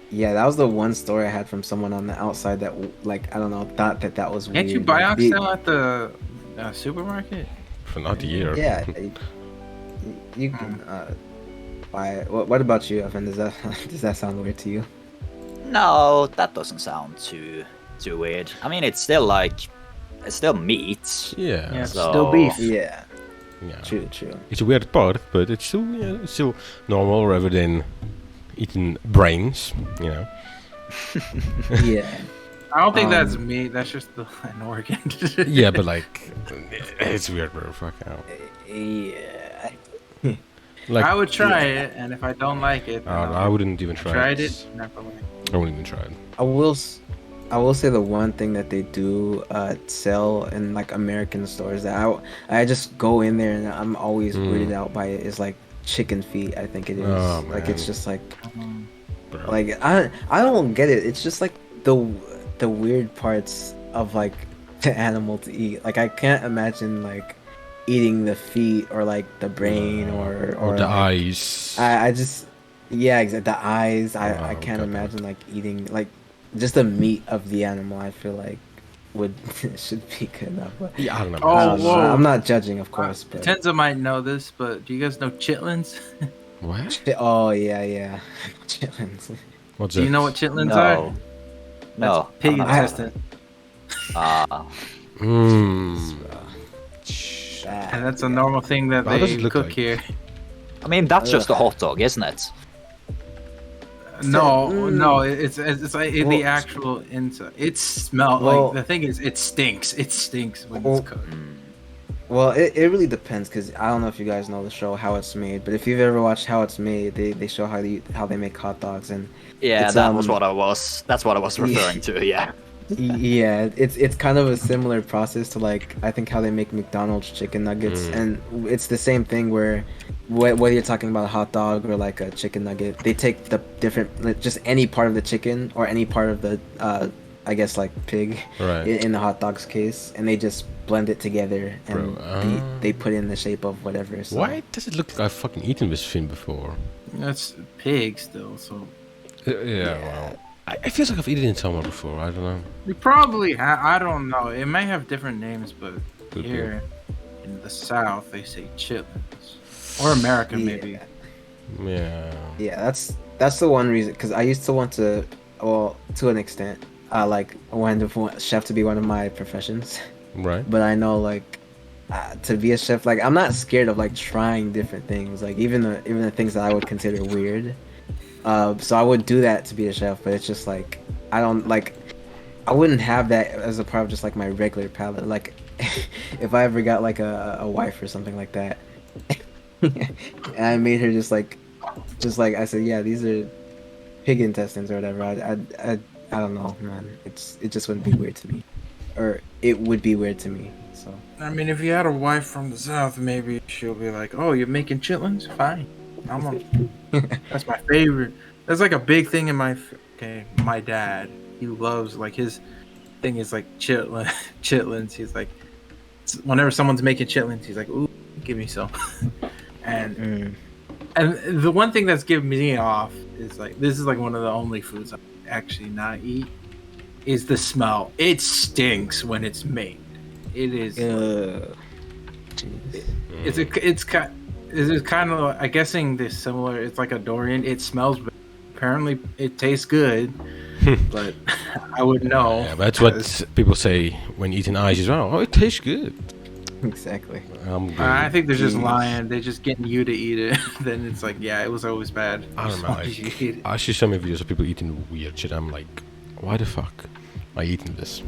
Yeah, that was the one story I had from someone on the outside that, like, I don't know, thought that was weird. Can't you buy Like, the- oxtail at the supermarket? for not a year. Yeah, you can buy it. What about you, Evan? Does that sound weird to you? No, that doesn't sound too weird. I mean, it's still meat. Yeah. Yeah, it's So- still beef. Yeah, Yeah. true. It's a weird part, but it's still normal rather than eating brains, you know. Yeah. I don't think that's Um, meat. That's just an organ. Yeah, but like, it's weird, bro. Fuck out. Yeah. Like, I would try it, and if I don't like it, then I wouldn't even try tried it. it. Never mind. I wouldn't even try it. I will say the one thing that they do sell in like American stores that I just go in there and I'm always weirded out by it is like chicken feet. I think it is. Oh, Like it's man. just like Bro. like I don't get it. It's just like the weird parts of like the animal to eat. Like I can't imagine like eating the feet or like the brain or the like, eyes. I just yeah, exactly. The eyes. I Oh, can't God. imagine like eating like just the meat of the animal. I feel like would should be good enough. But Yeah, I don't know. Oh, I don't know. whoa. I'm not judging, of course. But Tenza might know this, but do you guys know chitlins? What? oh yeah, chitlins. What's Do you that? know what chitlins No, are? no. Pig I'm not- intestine. Mm. And that's a normal thing that How does they it look cook like? here. I mean, that's just a hot dog, isn't it? No, it's like the Well- actual inside. It smells Well- like the thing is it stinks. It stinks when Well- it's cooked. Well, it really depends because I don't know if you guys know the show How It's Made, but if you've ever watched How It's Made, they show how they make hot dogs, and Yeah, it's that was what I was. That's what I was referring to. Yeah. yeah, it's kind of a similar process to like I think how they make McDonald's chicken nuggets, and it's the same thing where whether you're talking about a hot dog or like a chicken nugget, they take the different like, just any part of the chicken or any part of the I guess like pig Right. in the hot dog's case, and they just blend it together and Bro, they put it in the shape of whatever. So. Why does it look like I've fucking eaten this thing before? That's pig still, so Yeah, well, I feel like I've eaten it somewhere before. I don't know. you probably I don't know. It may have different names, but Could be. here in the South they say chitlins, or America maybe. Yeah. Yeah, that's the one reason because I used to want to, well, to an extent, like wanted chef to be one of my professions, Right. but I know like to be a chef, like I'm not scared of like trying different things, like even the things that I would consider weird. So I would do that to be a chef, but it's just like I don't like I wouldn't have that as a part of just like my regular palate. Like if I ever got like a wife or something like that, and I made her just like I said, yeah, these are pig intestines or whatever. I don't know, man. It just wouldn't be weird to me, or it would be weird to me. So I mean, if you had a wife from the South, maybe she'll be like, "Oh, you're making chitlins? Fine, that's my favorite." That's like a big thing in my dad. He loves like his thing is like chitlins. He's like, whenever someone's making chitlins, he's like, "Ooh, give me some." and and the one thing that's giving me off is like this is like one of the only foods I actually not eat is the smell. It stinks when it's made. It is. It's kind of I'm guessing this similar. It's like a durian. It smells. Apparently, it tastes good, but I wouldn't know. Yeah, that's what people say when eating ice as well. Oh, it tastes good. exactly. I think they're just lying. They're just getting you to eat it. Then it's like, yeah, it was always bad. I don't know. As long as you eat it. I see so many videos of people eating weird shit. I'm like, why the fuck am I eating this?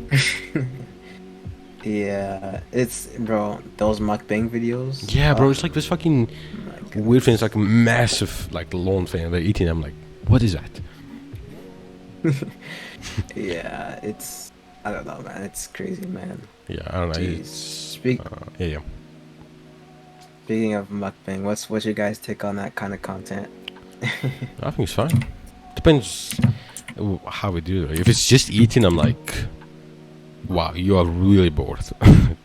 Yeah, it's bro. Those mukbang videos. Yeah, bro, it's like this fucking weird thing. It's like a massive like lawn thing. And they're eating. I'm like, what is that? Yeah, it's I don't know, man. It's crazy, man. Yeah, I don't know. Jeez. It's, yeah. Speaking of mukbang, what's your guys' take on that kind of content? I think it's fine. Depends how we do it. If it's just eating, I'm like, wow, you are really bored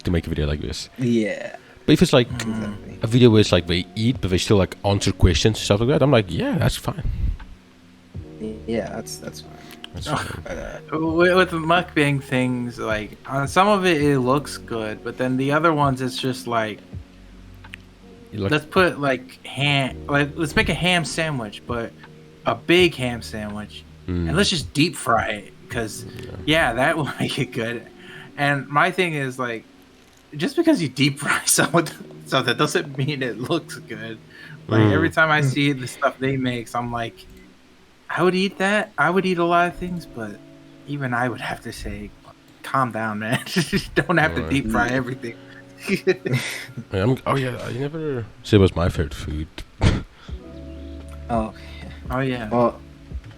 to make a video like this. Yeah. But if it's like Exactly. a video where it's like they eat, but they still like answer questions, stuff like that, I'm like, yeah, that's fine. Yeah, that's fine. That's fine. But, With the mukbang things, like on some of it looks good, but then the other ones, it's just like Like, let's put like ham, like let's make a ham sandwich, but a big ham sandwich, and let's just deep fry it because yeah, that will make it good. And my thing is like, just because you deep fry something doesn't mean it looks good. Like every time I see the stuff they make, I'm like, I would eat that. I would eat a lot of things, but even I would have to say, calm down, man. Don't have to deep fry everything. oh yeah, I never said what's my favorite food. oh, Oh yeah. well,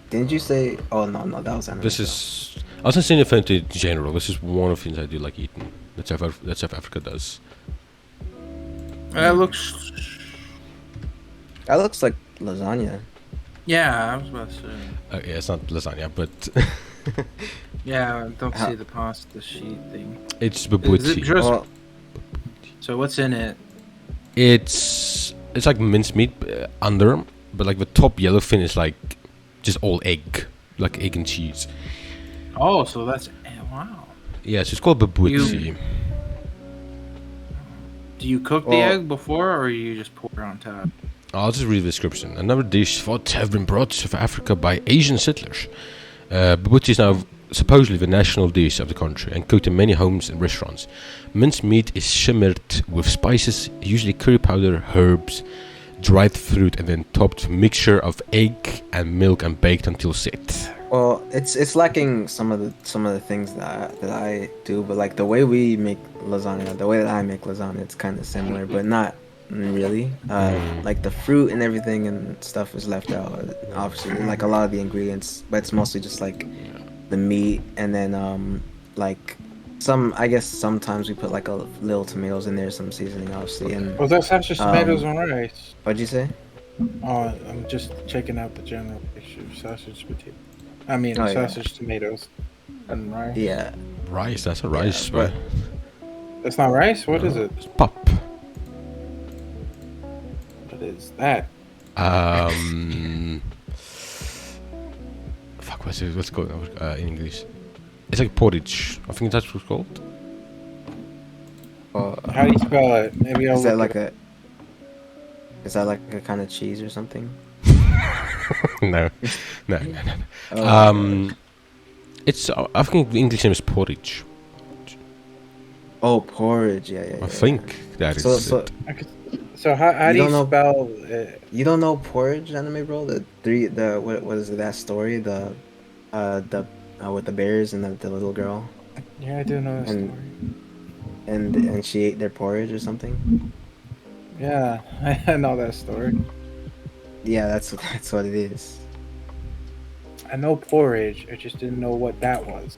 didn't you say? Oh no, that was another. This is I was not saying food in general. This is one of the things I do like eating. That South Africa does. That looks. That looks like lasagna. Yeah, I was about to say. Yeah, it's not lasagna, but Yeah, I don't see the pasta sheet thing. it's Is it babutsi. just, Well, so what's in it? It's like mincemeat under, but like the top yellow thing is like just all egg, like egg and cheese. Oh, so that's wow. Yeah, so it's called babutsi. Do you cook the egg before, or you just pour it on top? I'll just read the description. Another dish thought to have been brought to South Africa by Asian settlers. Babutsi is now supposedly the national dish of the country and cooked in many homes and restaurants. Minced meat is shimmered with spices, usually curry powder, herbs, dried fruit, and then topped with a mixture of egg and milk and baked until set. Well, it's lacking some of the things that I do, but like the way we make lasagna, the way that I make lasagna, it's kind of similar, but not really. Like the fruit and everything and stuff is left out, obviously, and like a lot of the ingredients, but it's mostly just like the meat, and then like I guess sometimes we put like a little tomatoes in there, some seasoning, obviously, and Was that sausage, tomatoes, um, and rice? what'd you say? Oh, I'm just checking out the general picture. Sausage, potato. I mean, Oh yeah, sausage, tomatoes, and rice. yeah, Rice, that's a yeah, rice, but That's not rice. What is it? It's pop. What is that? Um, fuck, what's it? What's it called in English? It's like porridge. I think that's what it's called. How do you spell it? Maybe I'll is that look like a is that like a kind of cheese or something? No, no, no, no. Oh, Um, it's I think the English name is porridge. oh, porridge. Yeah, yeah, I yeah. think that is So it. So how You do you don't know- spell it? You don't know porridge anime, bro? What is it, that story? The with the bears and the little girl Yeah, I do know that and story. and she ate their porridge or something. Yeah, I know that story. Yeah, that's what it is. I know porridge. I just didn't know what that was.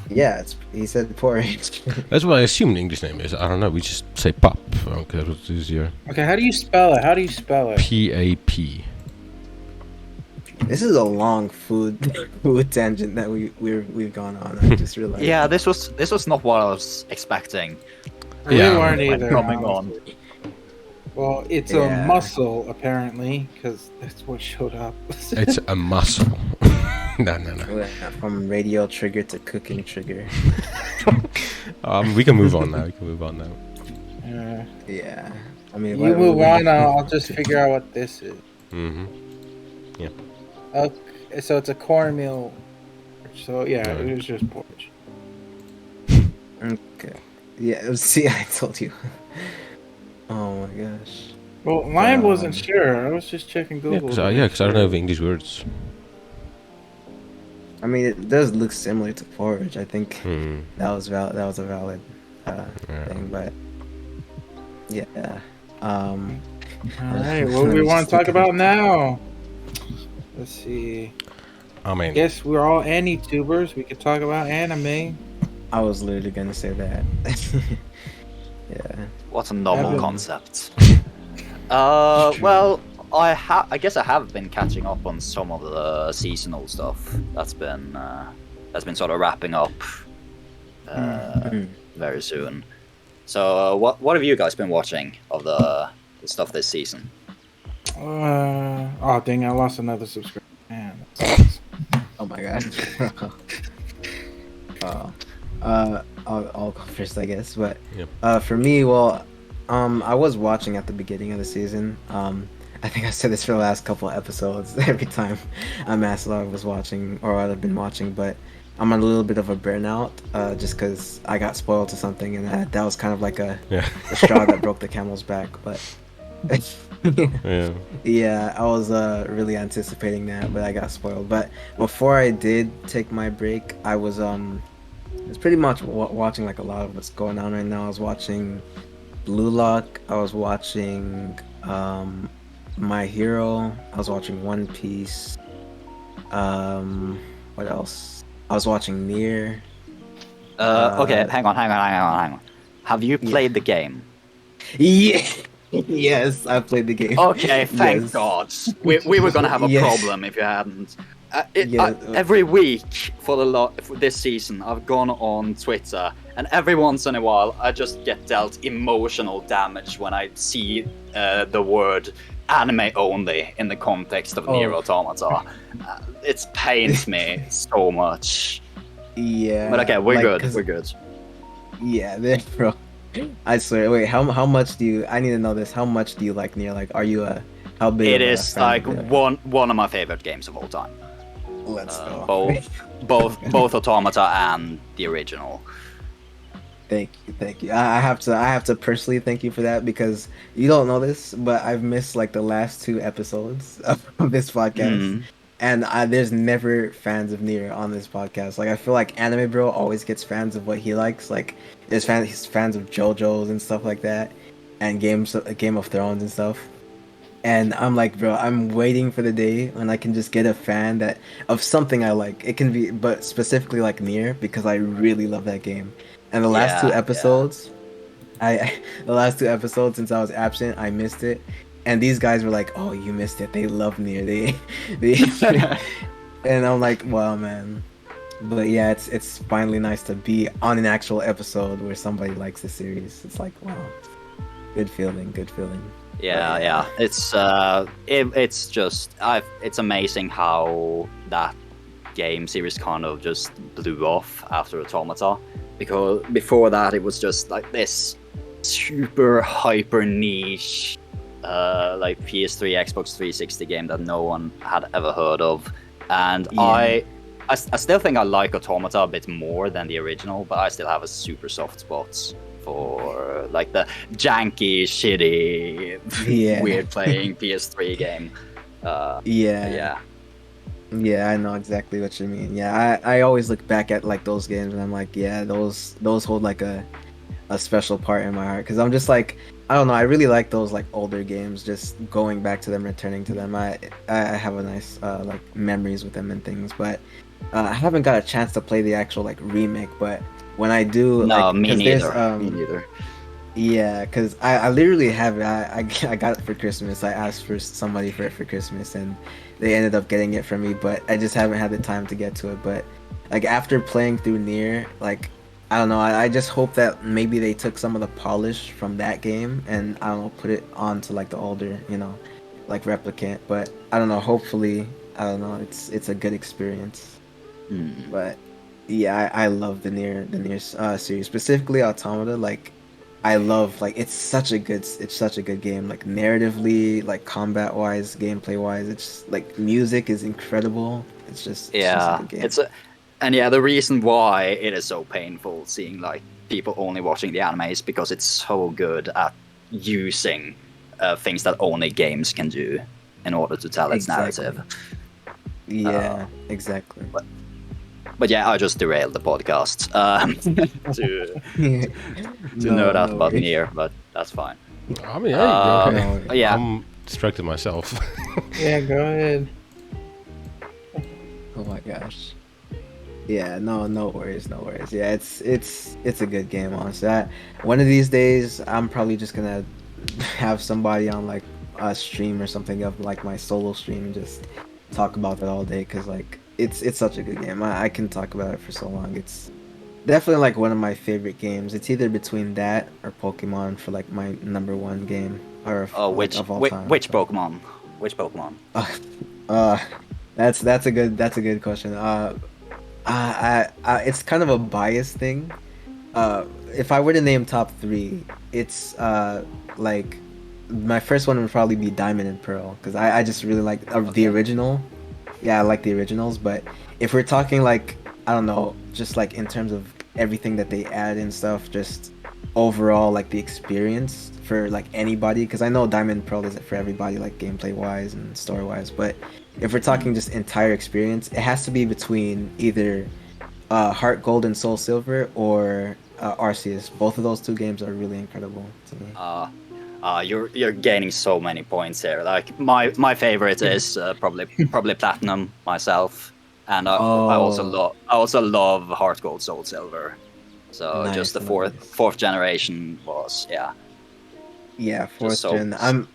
Yeah, he said porridge. That's what I assume the English name is. I don't know. We just say pop because it's easier. Okay, how do you spell it? How do you spell it? P-A-P. This is a long food tangent that we've gone on. I just realized. Yeah, this was not what I was expecting. We Yeah. weren't when either. coming on. honestly. Well, it's Yeah. a muscle apparently, because that's what showed up. It's a muscle. No. From radio trigger to cooking trigger. We can move on now. Yeah. Yeah, I mean, You move on. I'll just figure out what this is. Mm-hmm. Okay, so it's a cornmeal. So yeah, Right. it was just porridge. Okay. Yeah. See, I told you. Oh my gosh. Well, mine wasn't sure. I was just checking Yeah, Google. because I don't know the English words. I mean, it does look similar to porridge. I think Hmm. that was a valid Yeah. thing, but yeah. All right, what do we want to talk about now? Let's see. I mean, Guess we're all AniTubers. We could talk about anime. I was literally gonna say that. Yeah. What a novel Evan. concept. Well, I guess I have been catching up on some of the seasonal stuff that's been sort of wrapping up very soon. So, what have you guys been watching of the stuff this season? Oh dang! I lost another subscriber. Man, that sucks. Oh my god. I'll go first, I guess. But Yep. for me, well, I was watching at the beginning of the season. I think I said this for the last couple of episodes. Every time I'm asked what I was watching or what I've been watching, but I'm on a little bit of a burnout, just because I got spoiled to something, and that was kind of like a straw that broke the camel's back. But Yeah. yeah, I was really anticipating that, but I got spoiled. But before I did take my break, I was pretty much watching like a lot of what's going on right now. I was watching Blue Lock. I was watching My Hero. I was watching One Piece. What else? I was watching Nier. Okay, hang on. Have you played the game? Yeah. Yes, I played the game. Okay, thank Yes. God. We were gonna have a Yes. problem if you hadn't. Yeah. Every week for this season, I've gone on Twitter, and every once in a while, I just get dealt emotional damage when I see the word "anime only" in the context of Nier Automata. It pains me so much. Yeah. But okay, we're like, good. 'cause- We're good. Yeah, bro. I swear. Wait, how much do you? I need to know this. How much do you like Nier? Like, are you how big? It of a is fan like of it? one of my favorite games of all time. Let's go. Both Automata and the original. Thank you. I have to personally thank you for that, because you don't know this, but I've missed like the last 2 episodes of this podcast, and there's never fans of Nier on this podcast. Like I feel like Anime Bro always gets fans of what he likes. Like he's fans of JoJo's and stuff like that, and Game of Thrones and stuff. And I'm like, bro, I'm waiting for the day when I can just get a fan that of something I like. It can be, but specifically like Nier because I really love that game. And the last two Yeah, yeah. episodes, the last two episodes since I was absent, I missed it. And these guys were like, "Oh, you missed it. They love Nier. They." And I'm like, "Wow, man." But yeah, it's finally nice to be on an actual episode where somebody likes the series. It's like, wow, good feeling, good feeling. Yeah, But yeah. It's just it's amazing how that game series kind of just blew off after Automata, because before that it was just like this super hyper niche like PS3, Xbox 360 game that no one had ever heard of. And yeah, I still think I like Automata a bit more than the original, but I still have a super soft spot for like the janky, shitty, yeah, weird playing PS3 game. yeah. Yeah, Yeah, I know exactly what you mean. Yeah, I always look back at like those games and I'm like, yeah, those hold like a special part in my heart because I'm just like, I don't know, I really like those like older games. Just going back to them, returning to them. I have a nice like memories with them and things, but I haven't got a chance to play the actual like remake. But when I do, no, like, me because there's neither. Me neither. yeah, because I literally have it. I got it for Christmas. I asked for somebody for it for Christmas, and they ended up getting it for me. But I just haven't had the time to get to it. But like after playing through Nier, like I don't know. I just hope that maybe they took some of the polish from that game and I don't know, put it onto like the older, like Replicant. But I don't know. Hopefully, I don't know. It's a good experience. Hmm. But yeah, I love the Nier series, specifically Automata. Like I love like it's such a good game. Like narratively, like combat wise, gameplay wise, it's like music is incredible. It's just a Yeah, good game. it's a, and yeah, the reason why it is so painful seeing like people only watching the anime is because it's so good at using things that only games can do in order to tell its Exactly. narrative. Uh, Yeah, exactly. but but yeah, I just derailed the podcast to know No, that no about worries. Nier, but that's fine. I mean, hey, Uh, No worries. yeah, I'm distracted myself. Yeah, go ahead. Oh my gosh. Yeah, no worries, no worries. Yeah, it's a good game, honestly. One of these days, I'm probably just gonna have somebody on like a stream or something of like my solo stream and just talk about that all day because like it's such a good game. I can talk about it for so long. It's definitely like one of my favorite games. It's either between that or Pokemon for like my number one game or oh, like which of all which time. which So, Pokemon? Which Pokemon? uh, uh, that's a good question. It's kind of a biased thing. If I were to name top three, it's like my first one would probably be Diamond and Pearl because I just really like the Okay. original. Yeah, I like the originals, but if we're talking like I don't know, just like in terms of everything that they add and stuff, just overall like the experience for like anybody, because I know Diamond and Pearl isn't for everybody like gameplay wise and story wise, but if we're talking Mm. just entire experience, it has to be between either Heart Gold and Soul Silver or Arceus. Both of those two games are really incredible to me. Uh, you're gaining so many points here. Like my favorite is probably Platinum myself, and Oh, I also love Heart Gold Soul Silver. So just nice, the fourth nice. fourth generation was Yeah, just fourth so gen.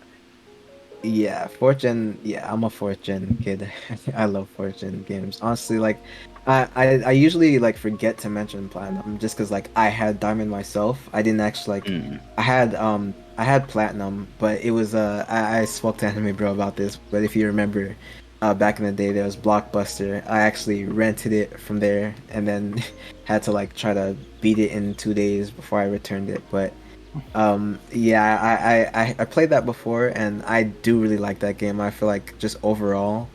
Yeah, fourth gen. Yeah, I'm a fourth gen kid. I love fourth gen games. Honestly, like, I usually like forget to mention platinum just because like I had diamond myself. I didn't actually like. mm, I had platinum, but it was I spoke to Anime Bro about this. But if you remember, back in the day there was Blockbuster. I actually rented it from there and then had to like try to beat it in 2 days before I returned it. But yeah, I played that before and I do really like that game. I feel like just overall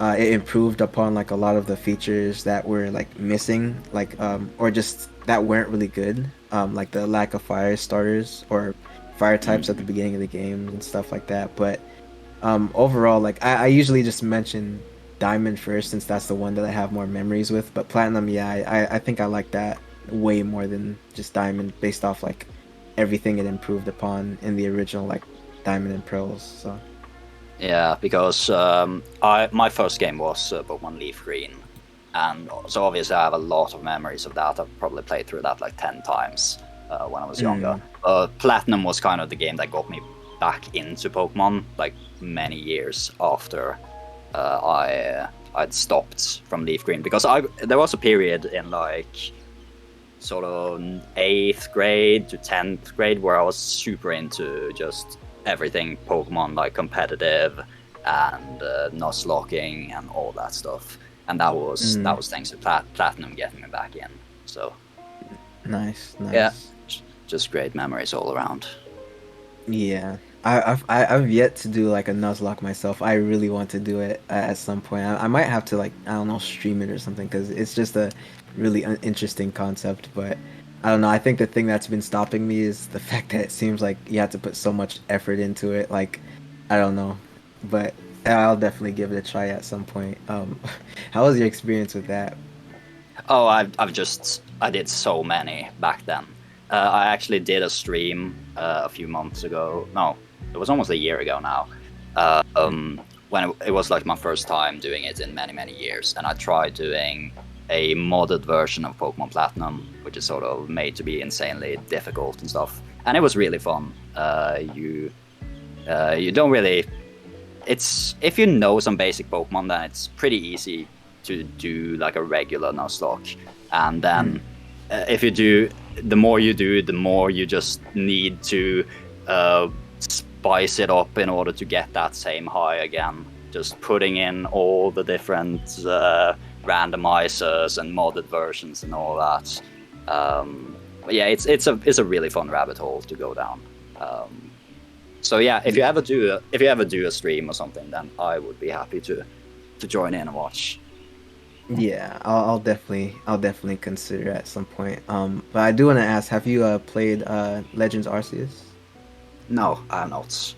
it improved upon like a lot of the features that were like missing, like or just that weren't really good, like the lack of fire starters or fire types at the mm, beginning of the game and stuff like that. But overall, like I usually just mention Diamond first since that's the one that I have more memories with. But Platinum, yeah, I think I like that way more than just Diamond based off like everything it improved upon in the original like Diamond and Pearls. So Yeah, because my first game was Pokemon Leaf Green, and so obviously I have a lot of memories of that. I've probably played through that like 10 times when I was younger. Platinum was kind of the game that got me back into Pokemon, like many years after I'd stopped from Leaf Green, because there was a period in like sort of 8th grade to 10th grade where I was super into just everything Pokemon, like competitive and Nuzlocking and all that stuff. And that was thanks to Platinum getting me back in. So nice. yeah, just great memories all around. Yeah, I've yet to do like a Nuzlocke myself. I really want to do it at some point. I might have to like I don't know stream it or something because it's just a really interesting concept. But I don't know. I think the thing that's been stopping me is the fact that it seems like you have to put so much effort into it. Like I don't know, but I'll definitely give it a try at some point. How was your experience with that? Oh, I did so many back then. I actually did a stream a few months ago. No, it was almost a year ago now. When it was like my first time doing it in many years, and I tried doing a modded version of Pokemon Platinum, which is sort of made to be insanely difficult and stuff. And it was really fun. You don't really. It's if you know some basic Pokemon, then it's pretty easy to do like a regular Nuzlocke, and then if you do, the more you do, the more you just need to spice it up in order to get that same high again. Just putting in all the different randomizers and modded versions and all that. But yeah, it's a really fun rabbit hole to go down. So yeah, if you ever do a stream or something, then I would be happy to join in and watch. Yeah, I'll definitely consider at some point. But I do want to ask, have you played Legends Arceus? No, I have not.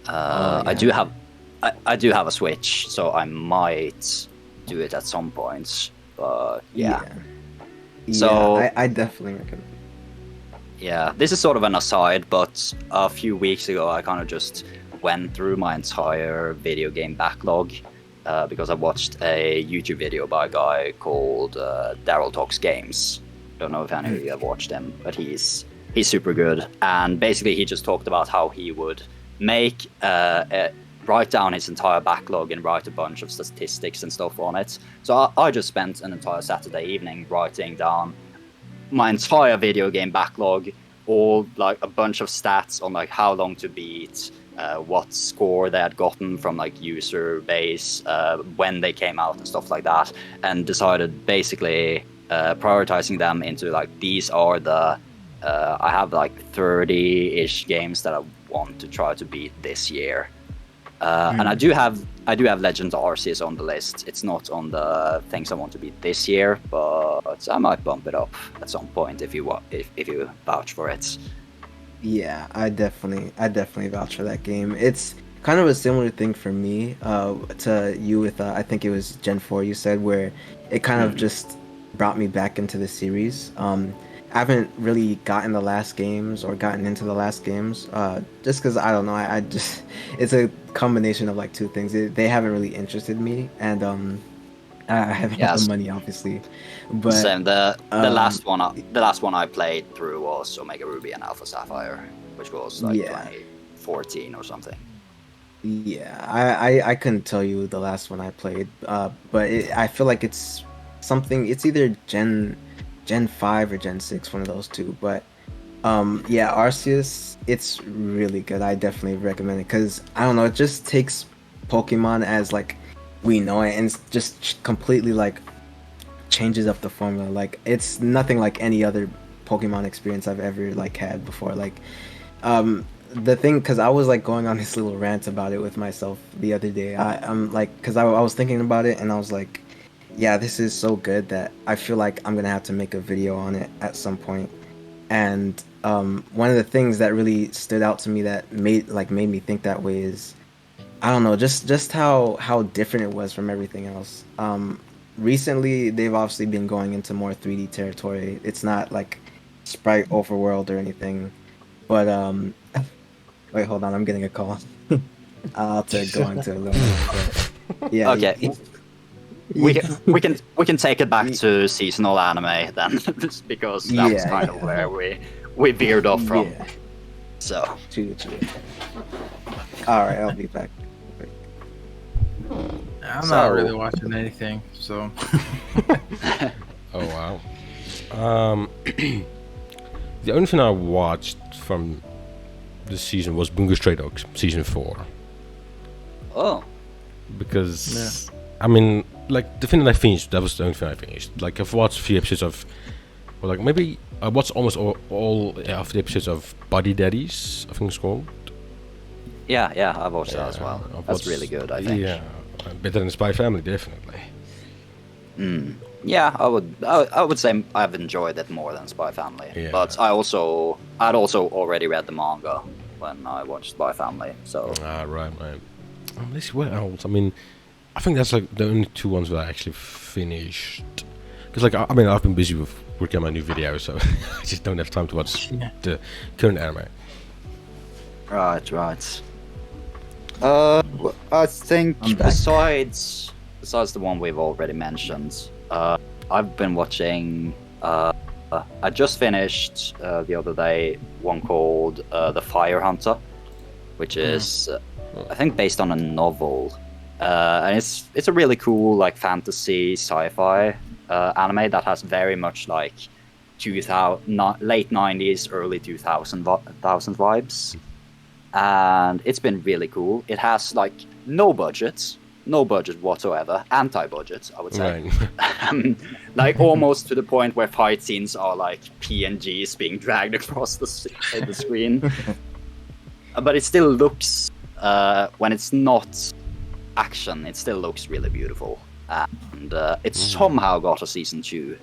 Oh, I yeah. do have I do have a Switch, so I might do it at some point. But yeah. So I definitely recommend. yeah, this is sort of an aside, but a few weeks ago I kind of just went through my entire video game backlog because I watched a YouTube video by a guy called Daryl Talks Games. Don't know if any of you have watched him, but he's super good. And basically, he just talked about how he would make write down his entire backlog and write a bunch of statistics and stuff on it. So I just spent an entire Saturday evening writing down my entire video game backlog, all like a bunch of stats on like how long to beat, what score they had gotten from like user base, when they came out and stuff like that, and decided basically prioritizing them into like these are the I have like 30-ish games that I want to try to beat this year. And I do have Legends Arceus on the list. It's not on the things I want to beat this year, but I might bump it up at some point if you vouch for it. Yeah, I definitely vouch for that game. It's kind of a similar thing for me to you with I think it was Gen 4 you said, where it kind of just brought me back into the series. I haven't really gotten the last games or gotten into the last games just because I don't know. I just it's a combination of like two things. They haven't really interested me, and I haven't had the Yes. money, obviously. But Same. The last one I played through was Omega Ruby and Alpha Sapphire, which was like yeah, 2014 or something. yeah, I couldn't tell you the last one I played, but I feel like it's something. It's either Gen 5 or Gen 6, one of those two. But yeah, Arceus, it's really good. I definitely recommend it because I don't know, it just takes Pokemon as like we know it and it's just completely like changes up the formula. Like it's nothing like any other Pokemon experience I've ever like had before. Like the thing, because I was like going on this little rant about it with myself the other day. I'm like, because I was thinking about it and I was like, yeah, this is so good that I feel like I'm gonna have to make a video on it at some point. And one of the things that really stood out to me that made me think that way is I don't know, just how different it was from everything else. Recently they've obviously been going into more 3D territory. It's not like sprite overworld or anything, but wait, hold on, I'm getting a call. I'll have to go into a little more, but yeah, Okay, we can take it back to seasonal anime then, just because that was kind of where we veered off from. Yeah. So True. All right, I'll be back. I'm So- not really watching anything, so Oh wow. The only thing I watched from this season was Bungo Stray Dogs season 4 oh, because I mean, like the thing that I finished, that was the only thing I finished. Like I've watched a few episodes of, or like maybe I watched almost all of the episodes of Body Daddies, I think it's called. yeah, I've watched that as well. I've That's watched- really good, I think. Yeah, better than Spy Family, definitely. Yeah, I would say I've enjoyed it more than Spy Family. Yeah. But I'd also already read the manga when I watched Spy Family. So Right. Let's see what else. I mean, I think that's like the only two ones that I actually finished. Because like I mean, I've been busy with working on my new video, so I just don't have time to watch the current anime. right. I think I'm back. besides the one we've already mentioned, I've been watching. I just finished the other day one called The Fire Hunter, which is I think based on a novel, and it's a really cool like fantasy sci-fi anime that has very much like 2000 late 90s early 2000 vibes, and it's been really cool. It has like no budget whatsoever, anti-budget I would say. Right. Like almost to the point where fight scenes are like PNGs being dragged across the screen. But it still looks, when it's not action, it still looks really beautiful. And it's somehow got a season 2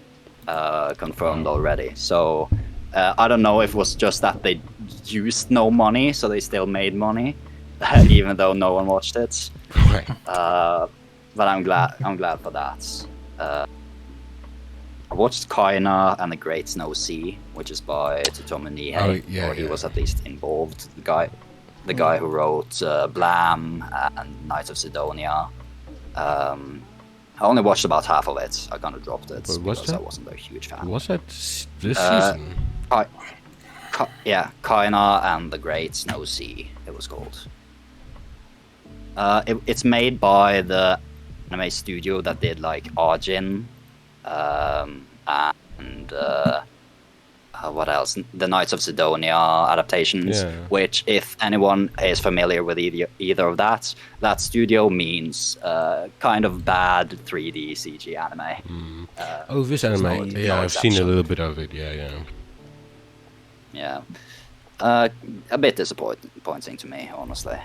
confirmed already. So I don't know if it was just that they used no money, so they still made money, even though no one watched it. Right. But I'm glad for that. I watched Kaina and the Great Snow Sea, which is by Tsutomu Nihei, Oh, yeah, or he yeah. was at least involved. The guy who wrote Blam and Knights of Sidonia. I only watched about half of it. I kind of dropped it But what's because I that? wasn't a huge fan. Was that this Uh, season? Yeah, Kaina and the Great Snow Sea, it was called. It's made by the anime studio that did like Arjin, and what else? The Knights of Sidonia adaptations. Yeah. Which, if anyone is familiar with either of that studio means kind of bad 3D CG anime. Oh, this anime. no Yeah, I've seen a exception. little bit of it. Yeah. Yeah, a bit disappointing to me, honestly.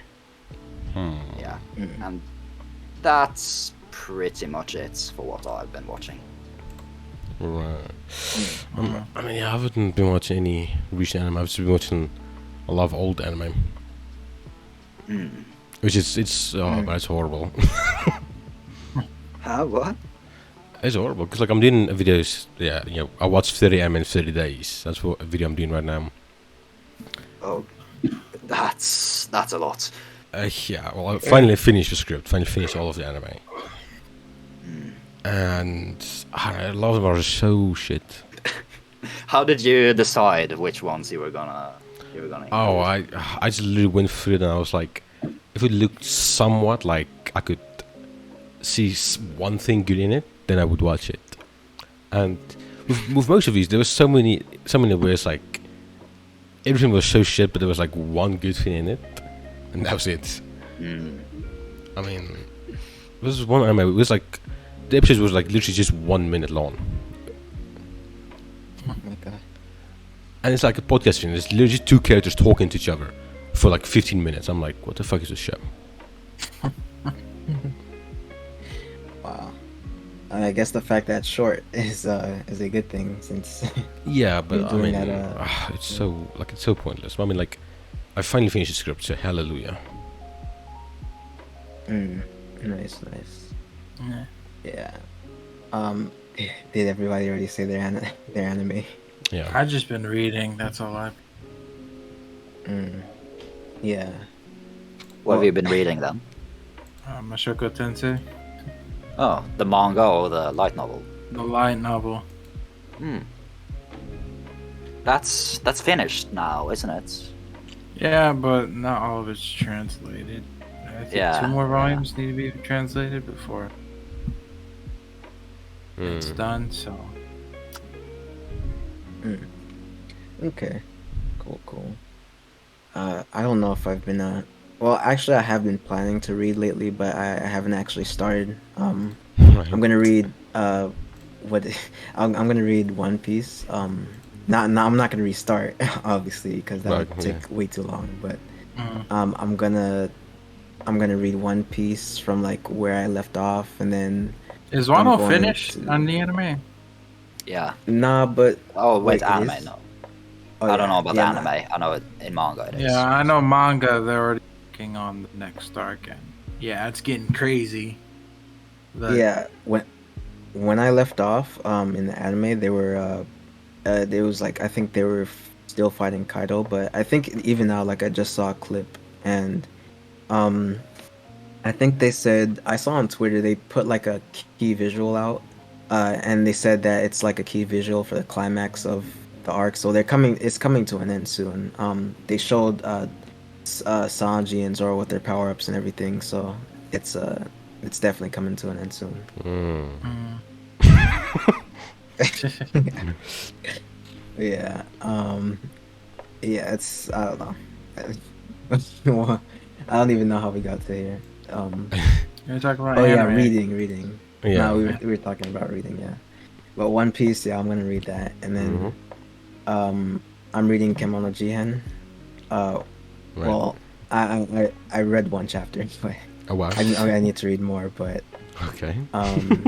Yeah, and that's pretty much it for what I've been watching. Right. I mean, yeah, I haven't been watching any recent anime. I've just been watching a lot of old anime. Which is, but it's horrible. What? It's horrible, because like I'm doing videos, I watched 30 anime in 30 days. That's what a video I'm doing right now. Oh, that's a lot. Yeah, well, I finally finished the script, finally finished all of the anime. And a lot of them are so shit. How did you decide which ones you were gonna? Oh, I just literally went through it and I was like, if it looked somewhat like I could see one thing good in it, then I would watch it. And with most of these, there was so many where it's like everything was so shit, but there was like one good thing in it, and that was it. I mean, this was one anime. It was like the episode was like literally just 1 minute long, Oh my god. and it's like a podcast thing. It's literally just two characters talking to each other for like 15 minutes. I'm like, what the fuck is this show? Wow. I guess the fact that it's short is a good thing since Yeah, but You're I doing mean, that, it's so pointless. I mean, like, I finally finished the script, so hallelujah. Mm, nice. Yeah. Yeah. Um, did everybody already say their anime? Yeah. I've just been reading. That's all I've. Mm, yeah. What have Well, you been reading then? Mashoko Tensei, Oh, the manga or the light novel? the light novel. Hmm. That's finished now, isn't it? Yeah, but not all of it's translated. I think Yeah, two more yeah. volumes need to be translated before it's Mm. done. So mm, okay. Cool. I don't know if I've been well, actually, I have been planning to read lately, but I haven't actually started. Right. I'm gonna read what I'm gonna read One Piece. I'm not gonna restart obviously because that Right. would Yeah. take way too long. But mm. I'm gonna read One Piece from like where I left off, and then Is I'm Wano going finished to on the anime? Yeah. nah. But Oh wait, wait, it anime? is. No, Oh I don't know yeah, about yeah, anime. nah. I know it in manga it Yeah, is. I know manga. They're already working on the next arc, and yeah, it's getting crazy. But Yeah, when I left off in the anime, they were there was like I think they were still fighting Kaido, but I think even now like I just saw a clip and um I think they said I saw on Twitter they put like a key visual out and they said that it's like a key visual for the climax of the arc. So it's coming to an end soon. They showed Sanji and Zoro with their power-ups and everything, so it's uh it's definitely coming to an end soon. Mm. mm. Yeah. Yeah, it's I don't know. Well, I don't even know how we got to here. You're talking about Oh yeah, anime. reading. No, Yeah. we were talking about reading, yeah. But One Piece, yeah, I'm gonna read that, and then Mhm. I'm reading Kemono Jihen. Uh, Right. well, I read one chapter, but Oh wow. I need to read more. But Okay. um,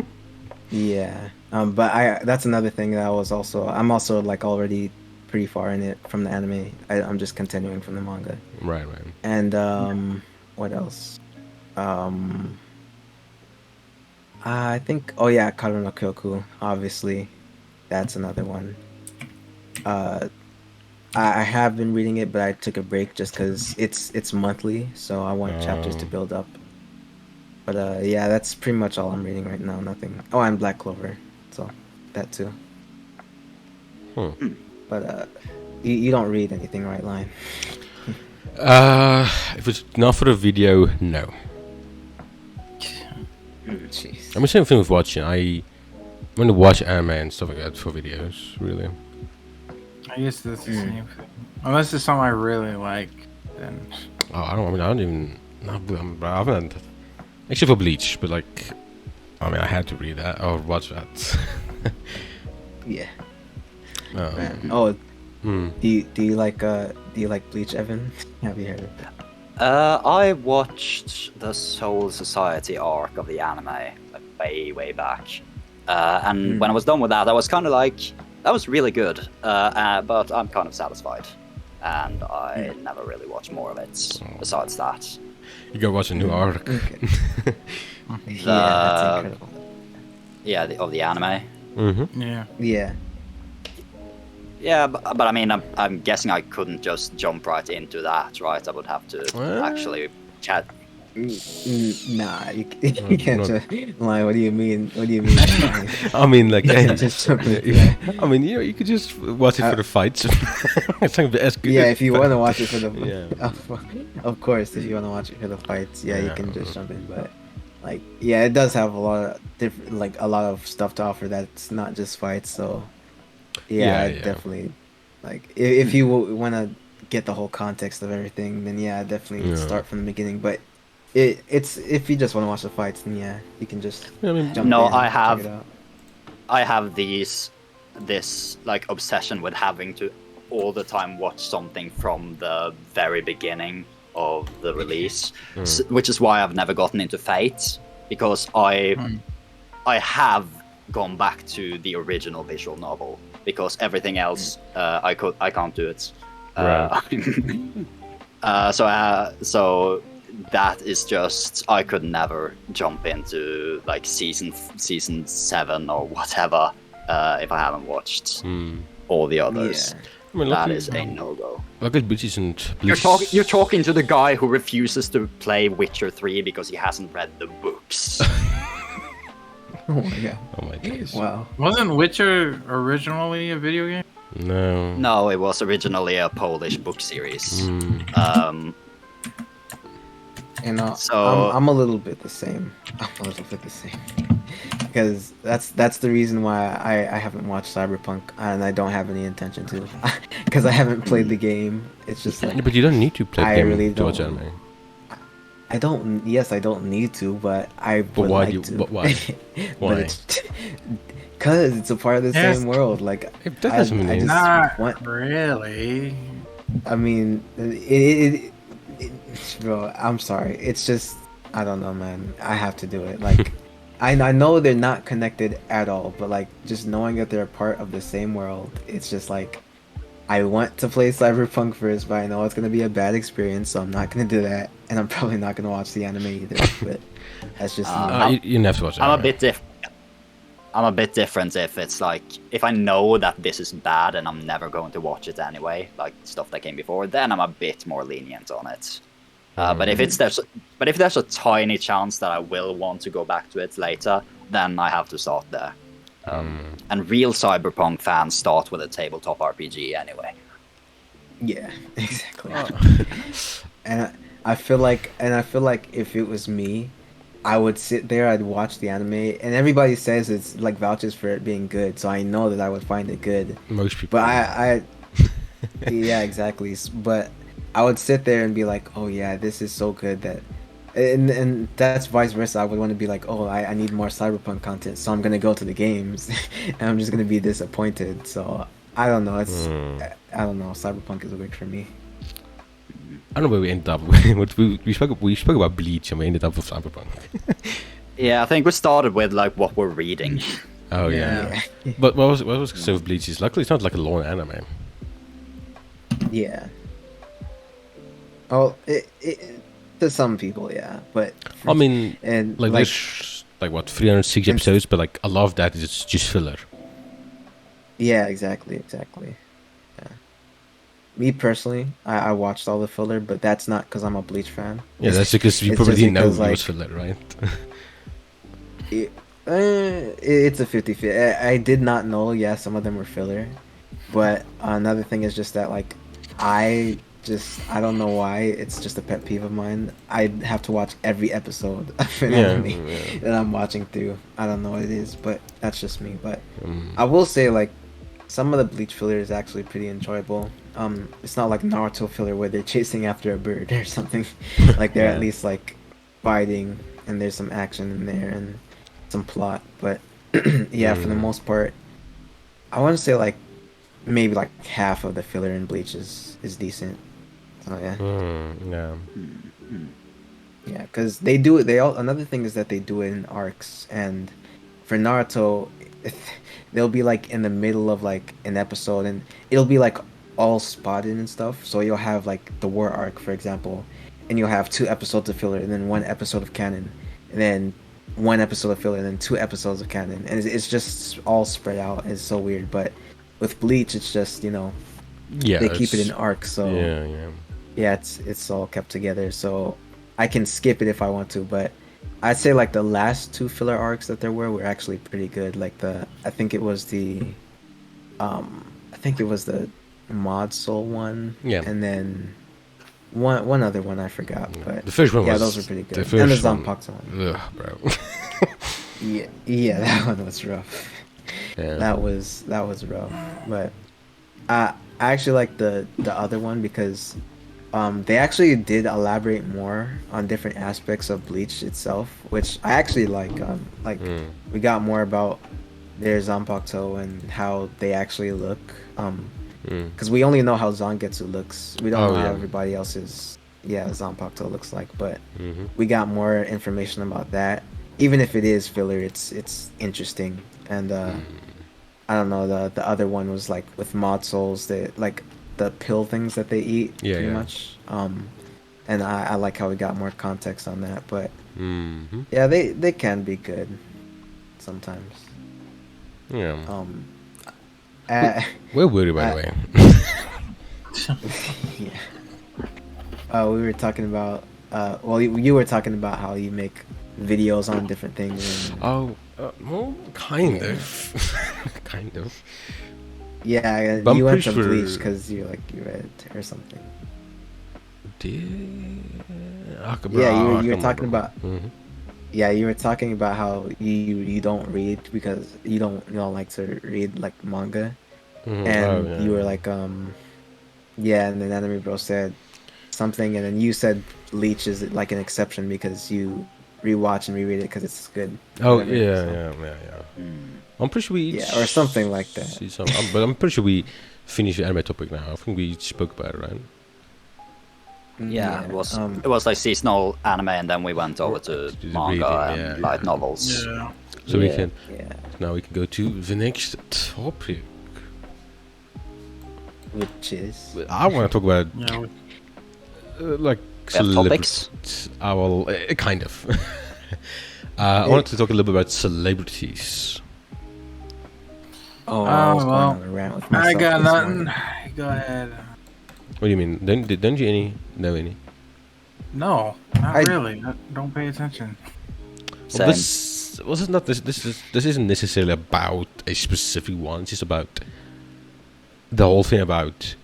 yeah. But that's another thing that I'm also like already pretty far in it from the anime. I'm just continuing from the manga. Right. And what else? Um, I think oh yeah, Karu no Kyoku, obviously. That's another one. Uh I have been reading it, but I took a break just because it's monthly, so I want chapters to Um. build up. But yeah, that's pretty much all I'm reading right now. Nothing. Oh, and Black Clover, so that too. Hmm. But you don't read anything, right, Line? If it's not for a video, no. Jeez. I mean, same thing with watching. I'm gonna watch anime and stuff like that for videos, really. I guess that's the same thing. Unless it's something I really like, then Oh, I don't even. I haven't. Except for Bleach, but like, I mean, I had to read that or watch that. Yeah. Um, Man. Oh, hmm. do you like Bleach, Evan? Have you heard of it? I watched the Soul Society arc of the anime like way back, and when I was done with that, I was kind of like, that was really good, but I'm kind of satisfied, and I never really watched more of it. Besides that, You gotta watch a new arc. Okay. Yeah, that's incredible. yeah, of the anime. Mm-hmm. yeah. Yeah. Yeah, but I mean, I'm guessing I couldn't just jump right into that, right? I would have to actually chat. Nah, you can't not- just lie. What do you mean? What do you mean? I mean, like, You can't just jump into that. I mean, you could just watch it for the fights. It's not as good. Yeah, if you want to watch it for the Yeah. of course, if you want to watch it for the fights, yeah, you Yeah. can just jump in. But like, yeah, it does have a lot of different, like a lot of stuff to offer that's not just fights. So yeah, Yeah. definitely. Like, if you want to get the whole context of everything, then yeah, definitely Yeah. start from the beginning. But it's if you just want to watch the fights, then yeah, you can just I mean, jump No, in, I check have- it out. I have this like obsession with having to all the time watch something from the very beginning of the release, which is why I've never gotten into Fate, because I have gone back to the original visual novel because everything else I can't do it. Right. So that is just, I could never jump into like season 7 or whatever if I haven't watched all the others. Yeah. I mean, That look, is a no-go. look at Bleach isn't. You're talking to the guy who refuses to play Witcher 3 because he hasn't read the books. Oh my god. Oh my days. Wow. Wasn't Witcher originally a video game? No. No, it was originally a Polish book series. And So- I'm a little bit the same. Because that's the reason why I haven't watched Cyberpunk and I don't have any intention to. Because I haven't played the game. It's just like Yeah, but you don't need to play I the game really to watch don't. anime. I don't. Yes, I don't need to, but I would why like do you- to. but why? Why? But it's because it's a part of the Yes. same world. Like That doesn't mean I just Not want. really. I mean, bro. I'm sorry. It's just I don't know, man. I have to do it. Like I know they're not connected at all, but like just knowing that they're a part of the same world, it's just like I want to play Cyberpunk first, but I know it's gonna be a bad experience, so I'm not gonna do that, and I'm probably not gonna watch the anime either. But that's just me. You don't have to watch I'm a anime. bit different. I'm a bit different if it's like, if I know that this is bad and I'm never going to watch it anyway, like stuff that came before, then I'm a bit more lenient on it. But if there's a tiny chance that I will want to go back to it later, then I have to start there. And real Cyberpunk fans start with a tabletop RPG anyway. Yeah, exactly. And I feel like if it was me, I would sit there, I'd watch the anime, and everybody says it's like vouches for it being good, so I know that I would find it good. Most people. But yeah, exactly. But I would sit there and be like, oh yeah, this is so good that, and that's vice versa. I would want to be like, oh, I need more Cyberpunk content, so I'm gonna go to the games, and I'm just gonna be disappointed. So I don't know. I don't know. Cyberpunk is weird for me. I don't know where we ended up. we spoke about Bleach and we ended up with Cyberpunk. Yeah, I think we started with like what we're reading. Oh yeah. But what was going to say with Bleach is luckily it's not like a long anime. Yeah. Oh, it to some people, yeah, but I mean, and like there's like what 306 episodes, but like a lot of that is just filler. yeah, exactly. Yeah. Me personally, I watched all the filler, but that's not because I'm a Bleach fan. Yeah, that's because you It's probably just didn't know because, it like, was filler, right? It's a 50-50. I did not know. Yeah, some of them were filler, but another thing is just that like I don't know why, it's just a pet peeve of mine. I have to watch every episode of an anime that I'm watching through. I don't know what it is, but that's just me. But I will say like some of the Bleach filler is actually pretty enjoyable. It's not like Naruto filler where they're chasing after a bird or something. Like they're at least like fighting and there's some action in there and some plot. But yeah, for the most part, I want to say like maybe like half of the filler in Bleach is decent. So yeah. Yeah. Yeah, because they do it. Another thing is that they do it in arcs, and for Naruto, they'll be like in the middle of like an episode, and it'll be like all spotted and stuff. So you'll have like the war arc, for example, and you'll have 2 episodes of filler, and then 1 episode of canon, and then 1 episode of filler, and then 2 episodes of canon, and it's just all spread out. It's so weird, but with Bleach, it's just they keep it in arcs, so yeah, it's all kept together. So I can skip it if I want to, but I'd say like the last 2 filler arcs that there were actually pretty good. Like I think it was the Mod Soul one, and then one other one I forgot. But the first one, those were pretty good. The first And the one, Zanpakuto one. Ugh, bro. Yeah, that one was rough. Yeah. That was rough. But I actually like the other one because they actually did elaborate more on different aspects of Bleach itself, which I actually like. We got more about their Zanpakuto and how they actually look. Because we only know how Zangetsu looks. We don't know how everybody else's Zanpakuto looks like. But we got more information about that. Even if it is filler, it's interesting. And I don't know, the other one was like with Mod Souls, they like the pill things that they eat pretty much. and I like how we got more context on that. But Mm-hmm. yeah, they can be good sometimes. Yeah. Uh, Where were you, by the uh, way? yeah. We were talking about. Well, you were talking about how you make videos on different things. And, Oh, well, kind Yeah. of. Kind of. yeah, But I'm you went pretty to Bleach sure- because you read or something. Bro, Yeah, I you were can't talking remember. about. Mhm. Yeah, you were talking about how you don't read because you don't like to read like manga, Mhm. Oh, and yeah, you were yeah. like yeah, and then Anime Bro said something, and then you said Bleach is like an exception because you rewatch and reread it because it's good. Oh, Whatever. yeah, So, yeah, yeah, yeah. Hmm. I'm pretty sure we each yeah, or something like that. see some, but I'm pretty sure we finished the anime topic now. I think we each spoke about it, right? Yeah, Yeah. it was like seasonal anime, and then we went over to To the manga reading, and yeah, light yeah. novels. Yeah. So we Yeah, can yeah, now we can go to the next topic. which is I want to talk about Yeah. like We have topics. I will kind of. I wanted to talk a little bit about celebrities. oh, I was going well, on a rant with myself. I got this nothing. morning. Go ahead. What do you mean? Don't you know any? No, not I- really. Don't pay attention. Same. This is not this isn't necessarily about a specific one. It's just about the whole thing about.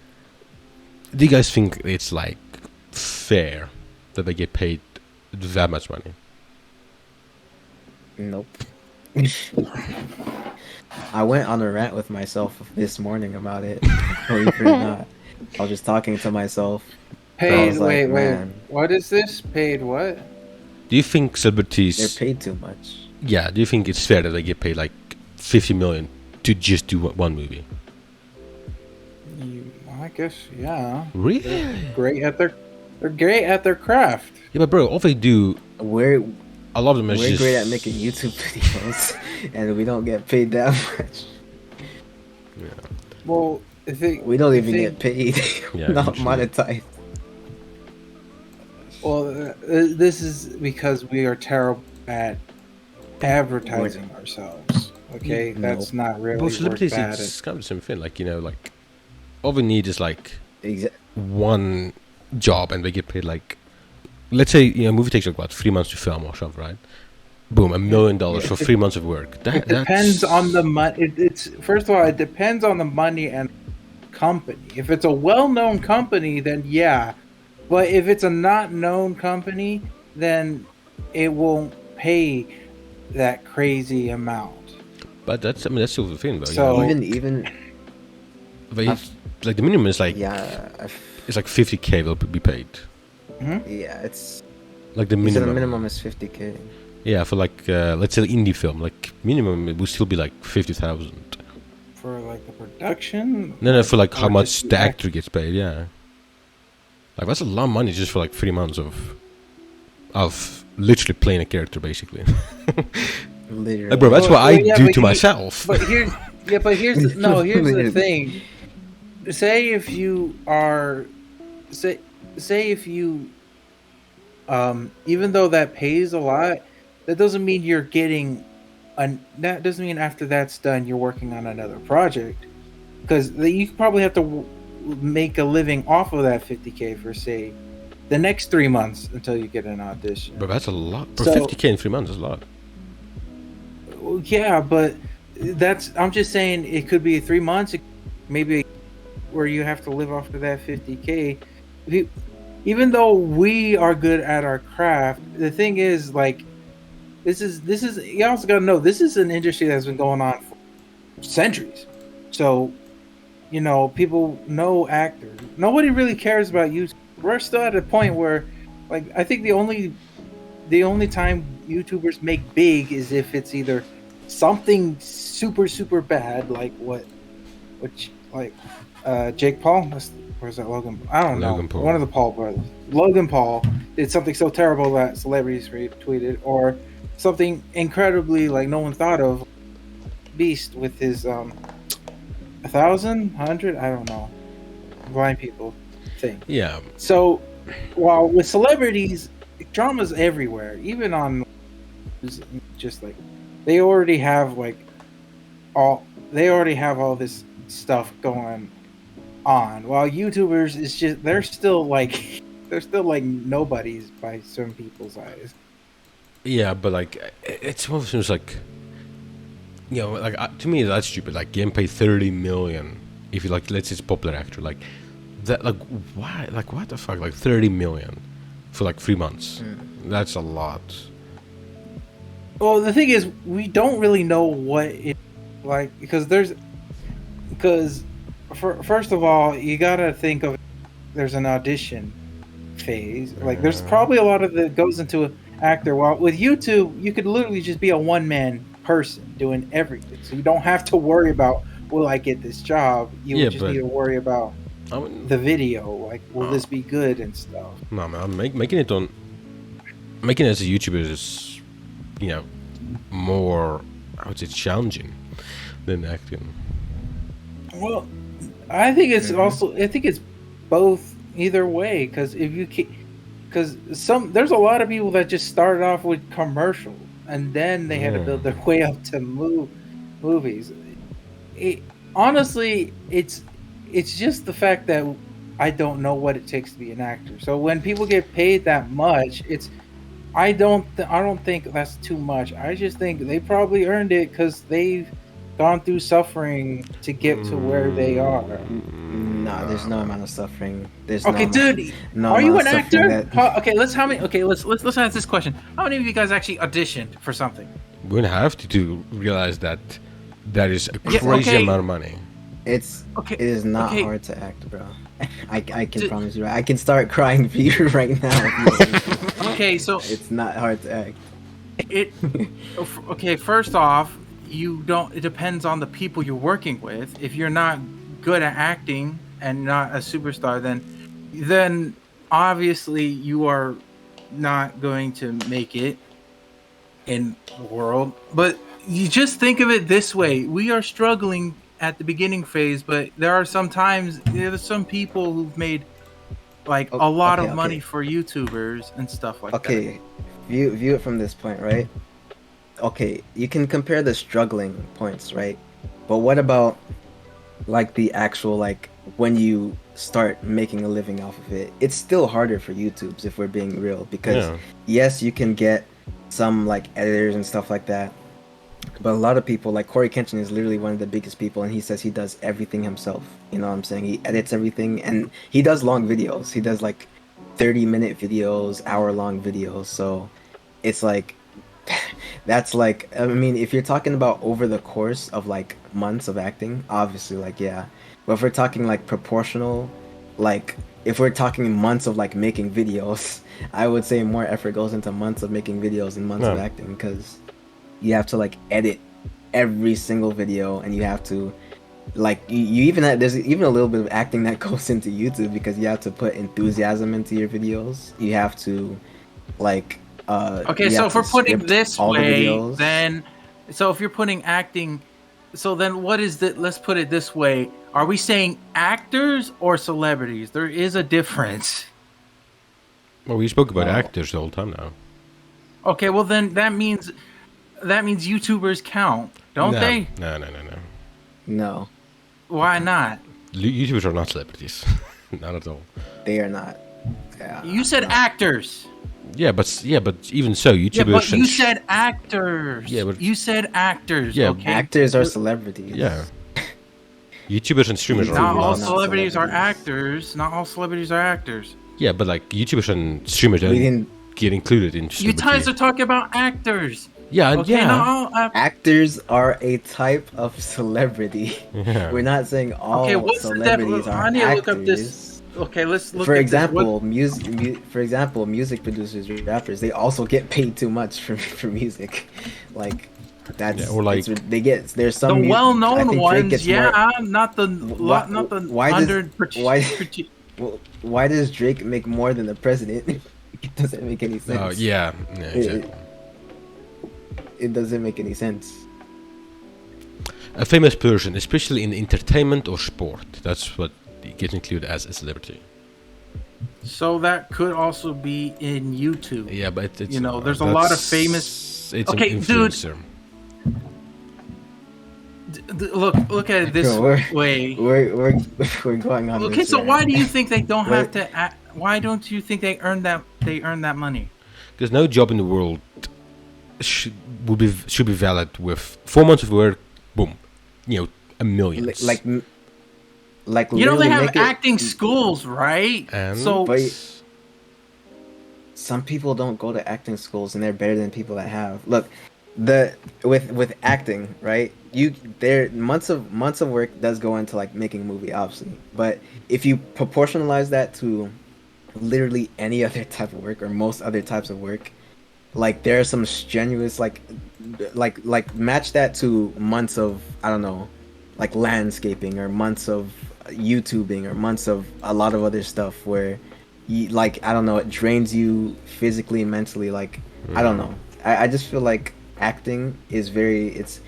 Do you guys think it's like fair that they get paid that much money? Nope. I went on a rant with myself this morning about it. Believe it or not, I was just talking to myself. I Paid. was like, Wait. man, What is this? Paid what? Do you think they're celebrities? paid too much. Yeah. Do you think it's fair that they get paid like 50 million to just do one movie? I guess yeah. Really? Great at their. They're great at their craft. Yeah, but bro, all they do, We're a lot of them is we're just great at making YouTube videos, and we don't get paid that much. Well, I think We don't even think- get paid. Yeah, Not literally. monetized. Well, this is because we are terrible at advertising ourselves. Okay, No. that's not really. Well, We're celebrities, bad it's kind of the same thing. Like, like, all we need is like Exa- one job and they get paid like, let's say, a movie takes like what, 3 months to film or something, right? Boom, $1 million for 3 months of work. It depends on the money. It's first of all, it depends on the money and company. If it's a well-known company, then yeah. But if it's a not known company, then it won't pay that crazy amount. But that's still the thing, though. So- even they, like the minimum is like yeah, it's like 50K will be paid. yeah, it's Like the you said minimum. the minimum is 50K. Yeah, for like let's say indie film, like minimum it would still be like 50,000. For like the production. No, for like how Or much just the the actor gets paid. Yeah, like that's a lot of money just for like 3 months of literally playing a character, basically. Literally. Like, bro, that's Well, what I yeah, do but to you- myself. But here's here's the thing. Say if you are say if you even though that pays a lot, that doesn't mean you're getting that doesn't mean after that's done you're working on another project, because you probably have to make a living off of that 50K for say the next 3 months until you get an audition. Bro, that's a lot. Bro, So- 50K in 3 months is a lot. Well, yeah, but I'm just saying it could be 3 months, maybe where you have to live off of that 50K. Even though we are good at our craft, the thing is, like, this is you also gotta know this is an industry that's been going on for centuries. So, people know actors. Nobody really cares about YouTube. We're still at a point where, like, I think the only time YouTubers make big is if it's either something super bad, like Jake Paul. Where's that Logan? I don't know. Logan Paul. One of the Paul brothers. Logan Paul did something so terrible that celebrities retweeted, or something incredibly like no one thought of. Beast with his 1,000, 100, I don't know, blind people thing. Yeah, So while with celebrities, drama's everywhere, even on just like they already have like all this stuff going on. While YouTubers is just they're still like nobodies by some people's eyes. Yeah, but like it's one of those things like, you know, like to me that's stupid. Like getting paid 30 million if you like, let's say it's a popular actor, like that. Like why? Like what the fuck? Like 30 million for like 3 months. That's a lot. Well, the thing is, we don't really know what it like because first of all, you gotta think of there's an audition phase. Like there's probably a lot of that goes into an actor. While with YouTube, you could literally just be a one man person doing everything, so you don't have to worry about will I get this job. You Yeah, would just but- need to worry about I mean, the video, like will this be good and stuff. no man, making it as a YouTuber is, you know, more, I would say, challenging than acting. Well, I think it's also. I think it's both either way because if you because there's a lot of people that just started off with commercial and then they had to build their way up to movies. Honestly, it's just the fact that I don't know what it takes to be an actor. So when people get paid that much, I don't think that's too much. I just think they probably earned it because they've gone through suffering to get to where they are. No, there's no amount of suffering. There's Okay, no dude, no are you amount an of suffering actor? Okay, let's ask this question. How many of you guys actually auditioned for something? We don't have to realize that that is a Yeah, crazy okay. amount of money. It Okay, is not okay. hard to act, bro. I can promise you. I can start crying for you right now. Okay, so It's not hard to act. okay, first off, you don't. It depends on the people you're working with. If you're not good at acting and not a superstar, then obviously you are not going to make it in the world. But you just think of it this way: we are struggling at the beginning phase, but there are some times there's some people who've made like a lot of money for YouTubers and stuff like that. Okay, view it from this point, right? Okay, you can compare the struggling points, right? But what about like the actual like when you start making a living off of it? It's still harder for YouTubes if we're being real because Yeah. yes, you can get some like editors and stuff like that. But a lot of people, like Corey Kenshin is literally one of the biggest people, and he says he does everything himself. You know what I'm saying? He edits everything, and he does long videos. He does like 30-minute videos, hour-long videos. So it's like, that's like, I mean, if you're talking about over the course of like months of acting, obviously, like, yeah. But if we're talking like proportional, like, if we're talking months of like making videos, I would say more effort goes into months of making videos than months of Yeah. acting because you have to like edit every single video and you have to like you even have, there's even a little bit of acting that goes into YouTube because you have to put enthusiasm into your videos. You have to like Okay, you so have if we're to putting script this all the way, videos. then so if you're putting acting, so then what is that? Let's put it this way: are we saying actors or celebrities? There is a difference. Well, we spoke about Wow. actors the whole time now. Okay, well then that means YouTubers count, don't No. they? No. No, Why not? YouTubers are not celebrities. Not at all. they are not. Yeah, You said actors. Yeah, but even so, YouTubers. Yeah, but you and- said actors. Yeah, but- you said actors. Yeah, okay. actors are celebrities. Yeah. YouTubers and streamers are Not all not celebrities are celebrities. actors. Not all celebrities are actors. Yeah, but like YouTubers and streamers We don't didn't. get included in You celebrity. guys are talking about actors. Yeah, Okay, yeah. not all Actors are a type of celebrity. Yeah. We're not saying all Okay, what's the celebrities definition? are I need to actors. look up this. Okay, let's look For at example, this. music producers, rappers, they also get paid too much for music. Like that's Yeah, or like- there's The some I well-known think Drake ones, gets yeah, more- not the Why- not the why does- 100. why- Well, why does Drake make more than the president? It doesn't make any sense. Oh, yeah. Yeah, exactly. It doesn't make any sense. A famous person, especially in entertainment or sport, that's what gets included as a celebrity. So that could also be in YouTube. Yeah, but it's You know, there's a lot of It's Okay, an dude. influencer. Look at it this Bro, way. we're going on Okay, this so rant. why do you think they don't have Wait. to? Why don't you think they earn that money? Because no job in the world should be valid with 4 months of work. Boom, a million. Like like You know literally they have make it. acting schools, right? And So But some people don't go to acting schools and they're better than people that have. Look, with acting, right? There months of work does go into like making a movie, obviously. But if you proportionalize that to literally any other type of work or most other types of work, like there are some strenuous like match that to months of, I don't know, like landscaping, or months of YouTubing, or months of a lot of other stuff where you, like, I don't know, it drains you physically and mentally. Like, I don't know. I just feel like acting is very, it's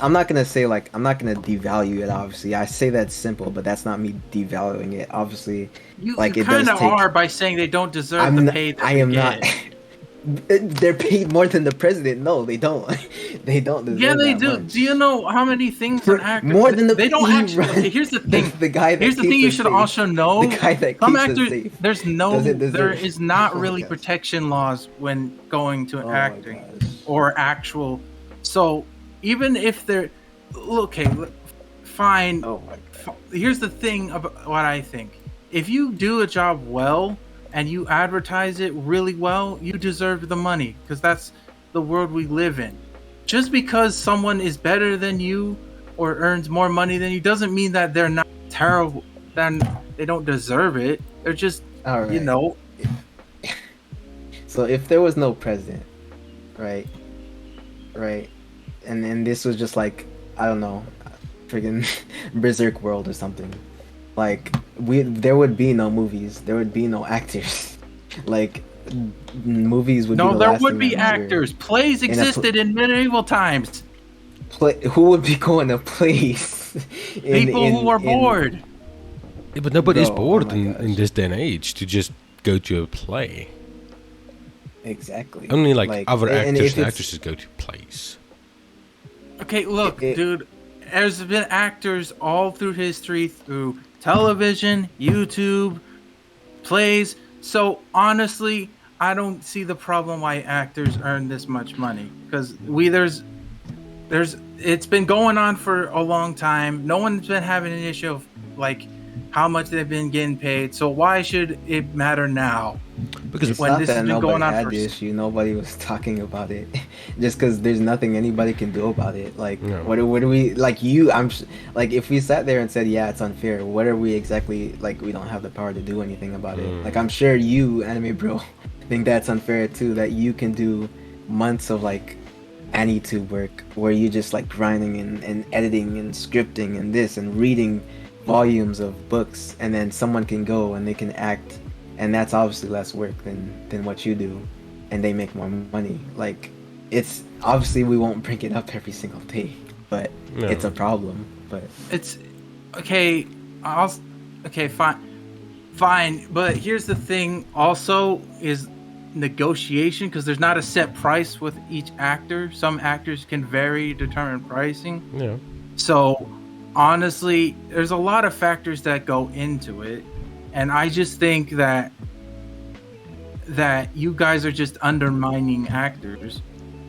I'm not gonna say, like, I'm not gonna devalue it, obviously. I say that's simple, but that's not me devaluing it. Obviously, you like, it kind does of take. are by saying they don't deserve I'm the not, pay that I they am get. not. They're paid more than the president. No, they don't. They don't deserve Yeah, they that do. much. Do you know how many things For an actor? more than the they don't he actually. Okay, runs- here's the thing. the guy that Here's the keeps thing you us should safe. also know. The guy that Some keeps us actors, safe there's doesn't there deserve. is not Oh my really gosh. protection laws when going to Oh my acting gosh. or actual. So even if they're okay, fine. Oh my god. Here's the thing about what I think. If you do a job well and you advertise it really well, you deserve the money, because that's the world we live in. Just because someone is better than you or earns more money than you doesn't mean that they're not terrible. Then they don't deserve it. They're just, All right. you know, So if there was no president, right, and then this was just like, I don't know, friggin' Berserk World or something, like, there would be no movies, there would be no actors, like, movies would be no, the there last would thing be that matter. actors. Plays a pl- existed in medieval times. Who would be going to plays? People who are bored. Yeah, but nobody's Bro, oh bored my in gosh. this day and age to just go to a play. Exactly. Only other and actors if and it's- actresses go to plays. Okay, look, It- dude. There's been actors all through history, through television, YouTube, plays. So honestly, I don't see the problem why actors earn this much money, because there's it's been going on for a long time. No one's been having an issue of like how much they've been getting paid. So why should it matter now? Because It's when not this that has been nobody going on had for the issue. Nobody was talking about it, just because there's nothing anybody can do about it. Like, No. what do we like? Like, if we sat there and said, "Yeah, it's unfair," what are we exactly like? We don't have the power to do anything about it. Like, I'm sure you, anime bro, think that's unfair too. That you can do months of like AniTube work where you just like grinding and editing and scripting and this and reading volumes of books, and then someone can go and they can act, and that's obviously less work than what you do, and they make more money. Like, it's obviously, we won't bring it up every single day, but No. it's a problem. But It's okay. Okay, fine. But here's the thing. Also, is negotiation, because there's not a set price with each actor. Some actors can vary determine pricing. yeah, So honestly, there's a lot of factors that go into it, and I just think that you guys are just undermining actors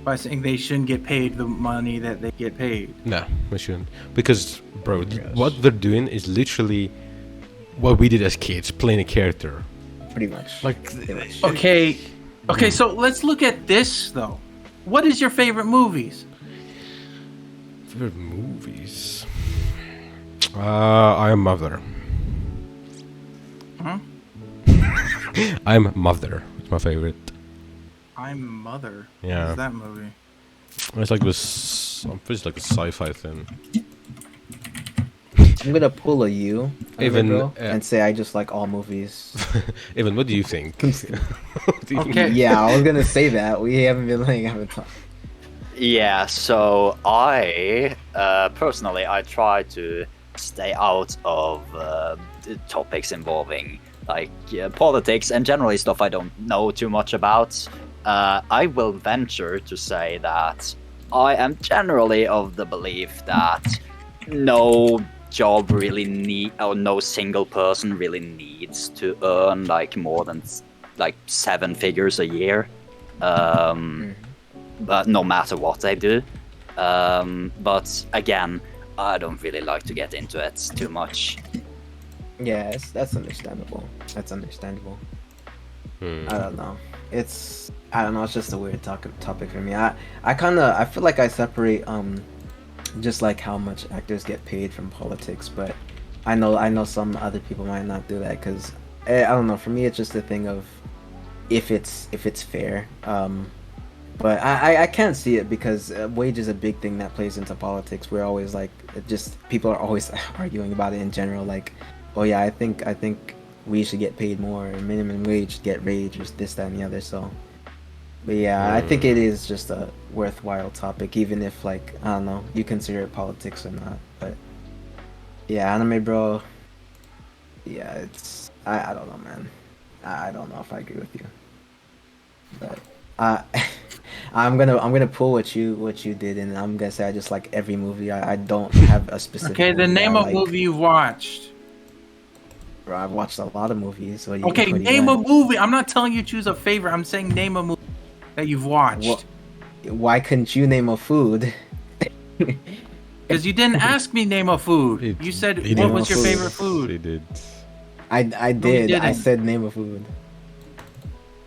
by saying they shouldn't get paid the money that they get paid. no, we shouldn't. Because, bro, what they're doing is literally what we did as kids, playing a character. pretty much, Like, pretty much. Okay, so let's look at this though. What is your favorite movies? favorite movies. I am Mother. Huh? I'm Mother. It's my favorite. I'm Mother. Yeah. What's that movie? It's like this. It's like a sci-fi thing. I'm gonna pull a you, Even, bro, uh, and say I just like all movies. Evan, what do you think? What do you think? Okay. Yeah, I was gonna say that. We haven't been like having talk. Yeah, so I personally I try to stay out of the topics involving like politics and generally stuff I don't know too much about, I will venture to say that I am generally of the belief that no job really no single person really needs to earn like more than like 7 figures a year, but no matter what they do. But again, I don't really like to get into it too much. Yeah, that's understandable. That's understandable. I don't know. It's just a weird topic for me. I feel like I separate just like how much actors get paid from politics, but I know some other people might not do that because I don't know. For me, it's just a thing of if it's fair. But I can't see it because wage is a big thing that plays into politics. We're always like, people are always arguing about it in general. Like, oh yeah, I think we should get paid more, or minimum wage should get raised, or this, that, and the other. So, but yeah, I think it is just a worthwhile topic, even if like I don't know, you consider it politics or not. But yeah, anime bro. Yeah, it's I don't know, man. I don't know if I agree with you, but I'm gonna pull what you did, and I'm gonna say I just like every movie. I don't have a specific. Okay, then movie name I a like. movie you've watched. Bro, I've watched a lot of movies. Okay, name a movie. I'm not telling you choose a favorite. I'm saying name a movie that you've watched. Why couldn't you name a food? Because you didn't ask me name a food. You said what was your favorite food. He did. I did. didn't. I said name a food.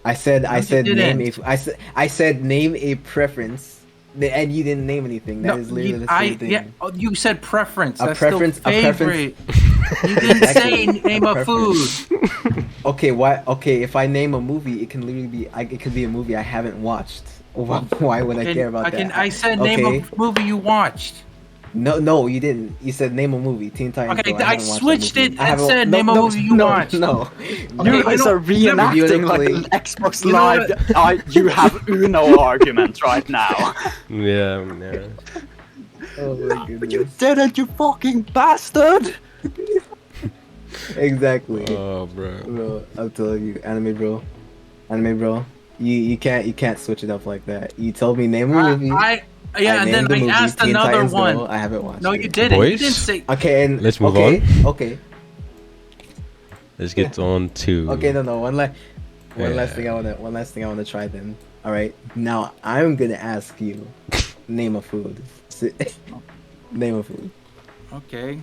I said name a. I said name a preference, and you didn't name anything. That is literally the same thing. Yeah, you said preference. A That's preference. still A favorite. preference. You didn't say name a preference. food. Okay, why? Okay, if I name a movie, it can literally be. It could be a movie I haven't watched. Why would I care about that? I said name a movie you watched. No, you didn't. You said name a movie. Teen Titans. Okay, Go. I switched it and said name a movie you watched. No. You guys are reenacting like an Xbox Live. You have Uno argument right now. Yeah. Oh my goodness. You didn't, you fucking bastard! Exactly. Oh, bro. Bro, I'm telling you, anime bro. You can't switch it up like that. You told me name a movie. And then I asked Teen another Titans one. Go. I haven't watched. No, it. you didn't. Boys? You didn't say. Okay, and Let's move on. on. Okay. Let's get on to. Okay, no. One last thing I wanna try then. All right. Now I'm gonna ask you, name a food. Name a food. Okay.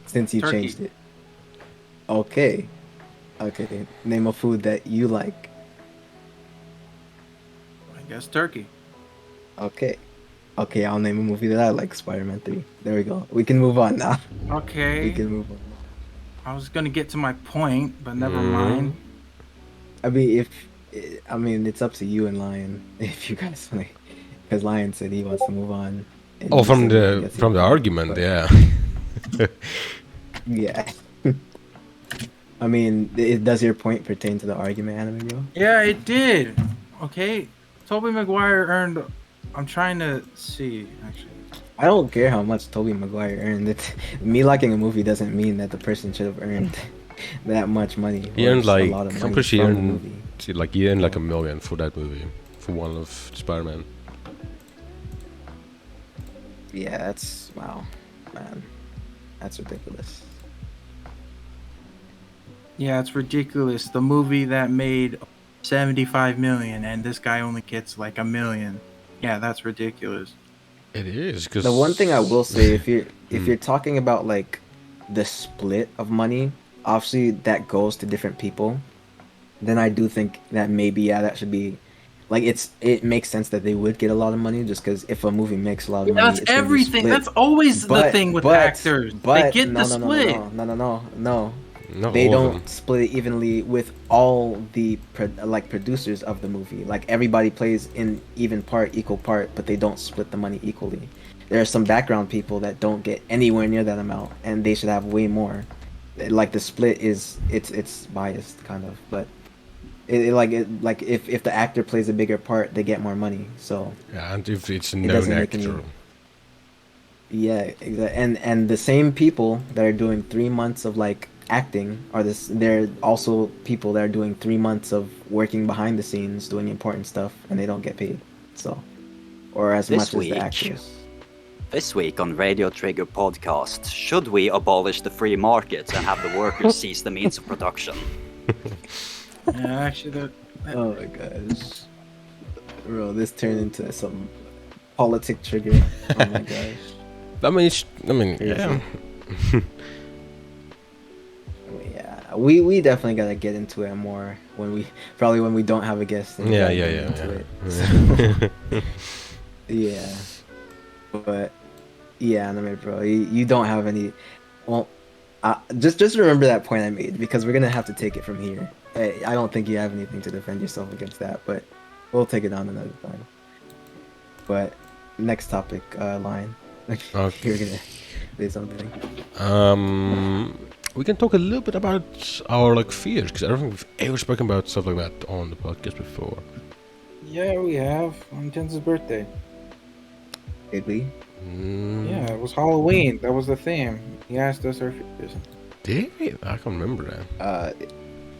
Since you Turkey. changed it. Okay. Name a food that you like. I guess turkey. Okay, I'll name a movie that I like, Spider-Man 3. There we go. We can move on now. Okay. We can move on. I was gonna get to my point, but never mind. I mean, it's up to you and Lion if you guys want to, because Lion said he wants to move on. And Oh, you from said the argument, but- yeah. Yeah. I mean, does your point pertain to the argument, anime bro? Yeah, it did. Okay. Tobey Maguire earned. I'm trying to see actually. I don't care how much Tobey Maguire earned. Me liking a movie doesn't mean that the person should have earned that much money. He or earned a like, lot of I'm money pretty sure from the movie. he earned like $1 million for that movie, for one of Spider-Man. Yeah, that's wow, man, that's ridiculous. Yeah, it's ridiculous. The movie that made 75 million, and this guy only gets like $1 million. Yeah, that's ridiculous. It is, because The one thing I will say, if you're talking about like the split of money, obviously that goes to different people. Then I do think that maybe that should be, like, it makes sense that they would get a lot of money just because if a movie makes a lot of money, That's it's gonna be everything. split. That's always the thing with actors. They get no, the no, split. No. not They all of them. don't split it evenly with all the producers of the movie. Like everybody plays in equal part, but they don't split the money equally. There are some background people that don't get anywhere near that amount, and they should have way more. Like the split is it's biased kind of, but if the actor plays a bigger part, they get more money. So Yeah, and if it's a known doesn't make actor. any- yeah, exactly. And the same people that are doing 3 months of like acting artists. They're also people that are doing 3 months of working behind the scenes, doing important stuff, and they don't get paid. So, or as This much as the week. actors. This week on Radio Trigger podcast, should we abolish the free market and have the workers seize the means of production? Yeah, actually, that Oh my gosh, bro, this turned into some politic trigger. Oh my gosh. Yeah. Yeah, we definitely gotta get into it more when we don't have a guest. And we Yeah, gotta yeah, get yeah, into yeah. it. So, yeah, but yeah, anime bro, you don't have any. Well, just remember that point I made because we're gonna have to take it from here. I don't think you have anything to defend yourself against that, but we'll take it on another time. But next topic, Lion. Okay. You're gonna say something. We can talk a little bit about our like fears because I don't think we've ever spoken about stuff like that on the podcast before. yeah, we have on Tens's birthday. Did we? Yeah, it was Halloween. That was the theme. He asked us our fears. Did we? I can't remember that.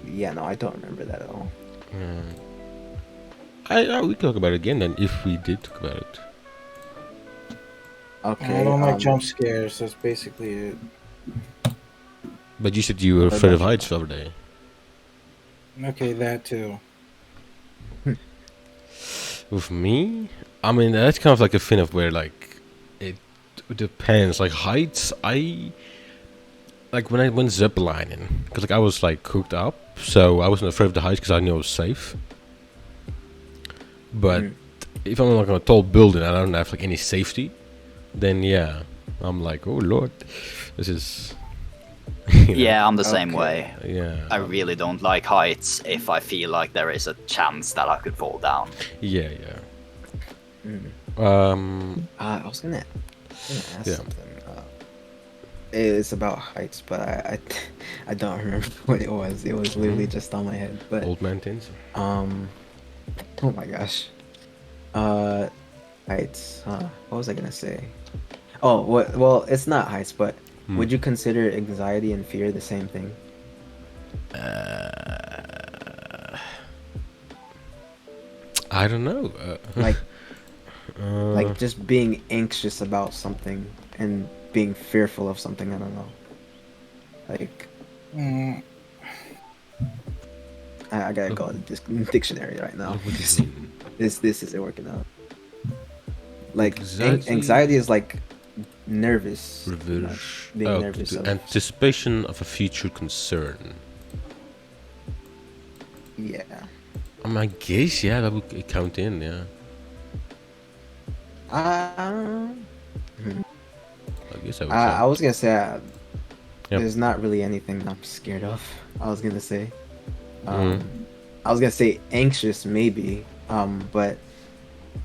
Yeah, no, I don't remember that at all. We could talk about it again then if we did talk about it. Okay. I don't like jump scares. That's basically it. But you said you were afraid of heights the other day. Okay, that too. With me, I mean that's kind of like a thing of where like it depends. Like heights, I like when I went ziplining because like I was like cooked up, so I wasn't afraid of the heights because I knew I was safe. But if I'm like on a tall building and I don't have like any safety, then yeah, I'm like, oh lord, this is. You know, Yeah, I'm the same way. Yeah. I really don't like heights if I feel like there is a chance that I could fall down. Yeah. I was gonna ask Yeah. something. It's about heights, but I don't remember what it was. It was literally just on my head. But Old man things. oh my gosh. Heights. What was I gonna say? Oh, what? Well, it's not heights, but would you consider anxiety and fear the same thing? I don't know. Like just being anxious about something and being fearful of something. I don't know. Like Mm, I gotta go to this dictionary right now. What do you mean? This isn't working out. Like Anxiety? anxiety is like nervous. Reverse. Being Oh, nervous the of- anticipation of a future concern. Yeah. I guess yeah, that would count in. Yeah. I guess I would. I was gonna say Yep. there's not really anything I'm scared of. I was gonna say. Mhm. I was gonna say anxious maybe, but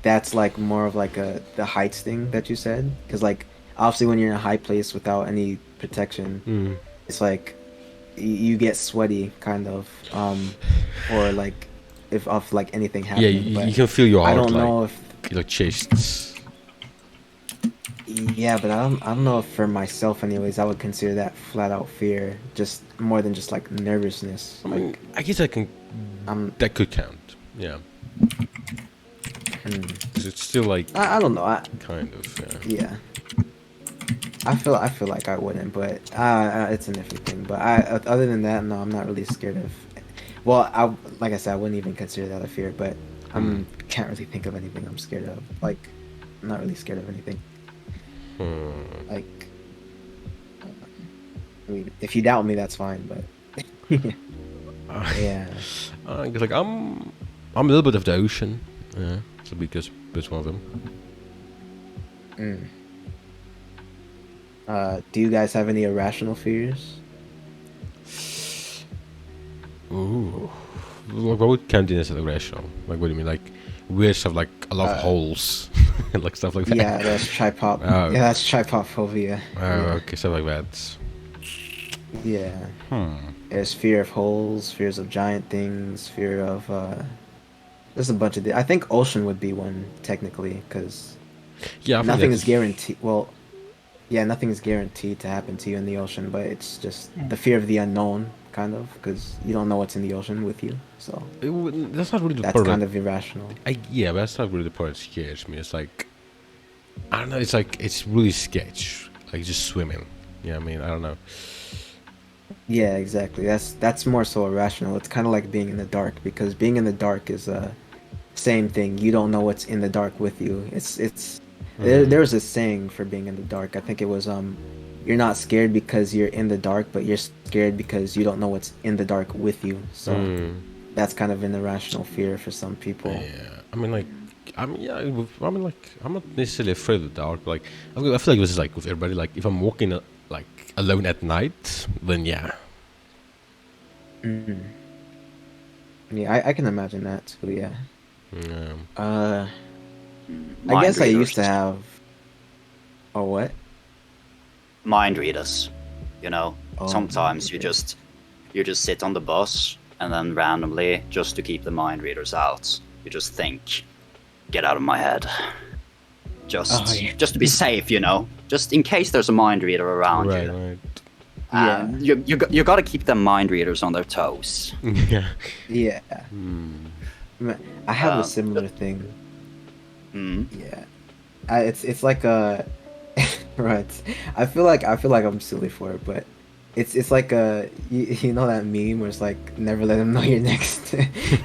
that's like more of like the heights thing that you said, because like obviously when you're in a high place without any protection, Mm. it's like you get sweaty kind of, or like if of like anything Yeah, happening. you but can feel your heart I don't like know if like chests. yeah, but I don't know if for myself anyways I would consider that flat out fear, just more than just like nervousness. I mean, Like I guess I can. That could count. Yeah. Because it's still like I don't know. kind of. Yeah. Yeah. I feel like I wouldn't, but it's an iffy thing. But other than that, no, I'm not really scared of. Well, like I said, I wouldn't even consider that a fear, but can't really think of anything I'm scared of. Like, I'm not really scared of anything. Like, I mean, if you doubt me, that's fine. But yeah, Cause like I'm a little bit of the ocean. Yeah. So because that's one of them. do you guys have any irrational fears? Ooh. Like, what would count in as irrational? Like, what do you mean? Like, weird stuff like a lot of holes, like stuff like that. Yeah, that's tripop. Oh. Yeah, that's tripophobia. Okay, stuff like that. Yeah. There's fear of holes, fears of giant things, fear of there's a bunch of I think ocean would be one technically, because Yeah, I think nothing that's- is guaranteed. Well, yeah, nothing is guaranteed to happen to you in the ocean, but it's just the fear of the unknown, kind of, because you don't know what's in the ocean with you. So That's not really the that's part. kind of irrational. Yeah, but that's not really the part that scares me. It's like, I don't know. It's like it's really sketch, like just swimming. Yeah, I mean, I don't know. Yeah, exactly. That's more so irrational. It's kind of like being in the dark, because being in the dark is same thing. You don't know what's in the dark with you. There's a saying for being in the dark. I think it was you're not scared because you're in the dark, but you're scared because you don't know what's in the dark with you. So that's kind of an irrational fear for some people. Yeah, I mean, like, I mean, yeah, I mean, like, I'm not necessarily afraid of the dark. But like, I feel like this is like with everybody. Like, if I'm walking like alone at night, then yeah. Mm. Yeah, I can imagine that too. Yeah. Yeah. I guess I used to readers. have. Oh, what? Mind readers. You know, Oh, sometimes okay. you just sit on the bus and then randomly, just to keep the mind readers out, you just think, get out of my head. Oh, yeah. Just to be safe, you know, just in case there's a mind reader around Right, you. right. You got to keep the mind readers on their toes. Yeah. Yeah. I have a Um, similar thing. Mm. Yeah. It's like a right. I feel like I'm silly for it, but it's like a you know that meme where it's like never let them know your next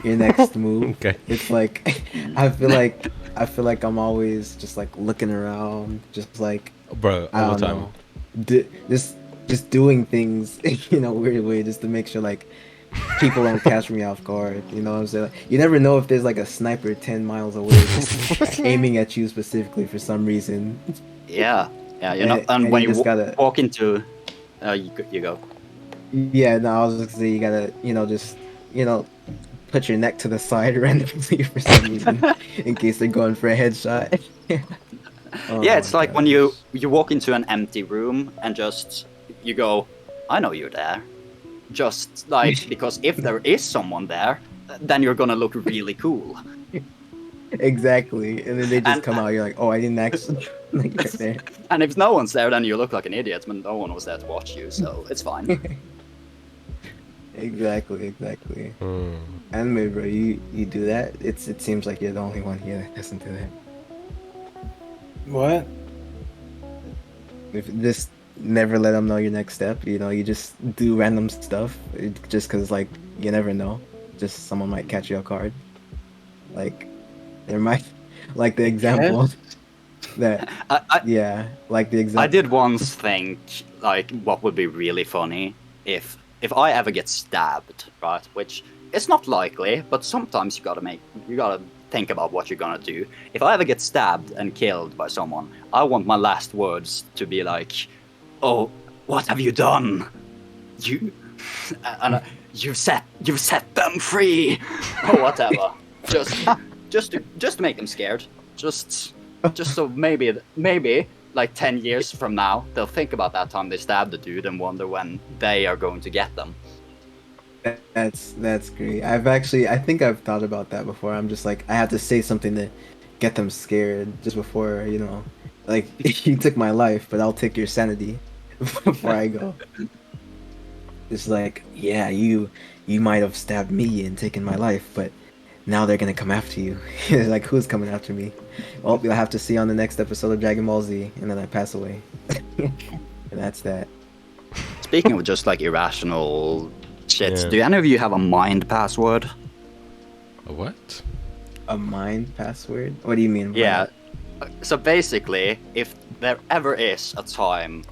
your next move. Okay. It's like I feel like I'm always just like looking around, just like Bro, I all don't the time. know, just doing things in a weird way just to make sure like people don't catch me off guard. You know what I'm saying? Like, you never know if there's like a sniper 10 miles away just aiming at you specifically for some reason. Yeah, you know, and And when you you just gotta, walk into, you go. yeah, no, I was just gonna say you gotta, just, put your neck to the side randomly for some reason in case they're going for a headshot. Oh Yeah, my it's like when you gosh. walk into an empty room and just you go, I know you're there. Just like because if there is someone there, then you're gonna look really cool. Exactly. And then they just And come out, you're like, oh, I didn't actually like right there. and if no one's there, then you look like an idiot. But no one was there to watch you, so it's fine. Exactly. Anime, bro, you do that? It seems like you're the only one here that doesn't do that. What? If just never let them know your next step, you just do random stuff just because, like, you never know. Just someone might catch you off guard. Like, there might, like the example that, I yeah, like the example. I did once think like what would be really funny if I ever get stabbed, right? Which it's not likely, but sometimes you gotta think about what you're gonna do. If I ever get stabbed and killed by someone, I want my last words to be like, "Oh, what have you done? You and you've set them free, or whatever." Just to make them scared. Just so maybe like 10 years from now they'll think about that time they stabbed the dude and wonder when they are going to get them. That's great. I think I've thought about that before. I'm just like, I have to say something to get them scared just before, like, you took my life, but I'll take your sanity before I go. It's like, yeah, you might have stabbed me and taken my life, but now they're gonna come after you. Like, who's coming after me? Well, you'll have to see on the next episode of Dragon Ball Z, and then I pass away. And that's that. Speaking of just like irrational shit, Yeah. do any of you have a mind password? A what? A mind password? What do you mean? by Yeah. that? So basically, if there ever is a time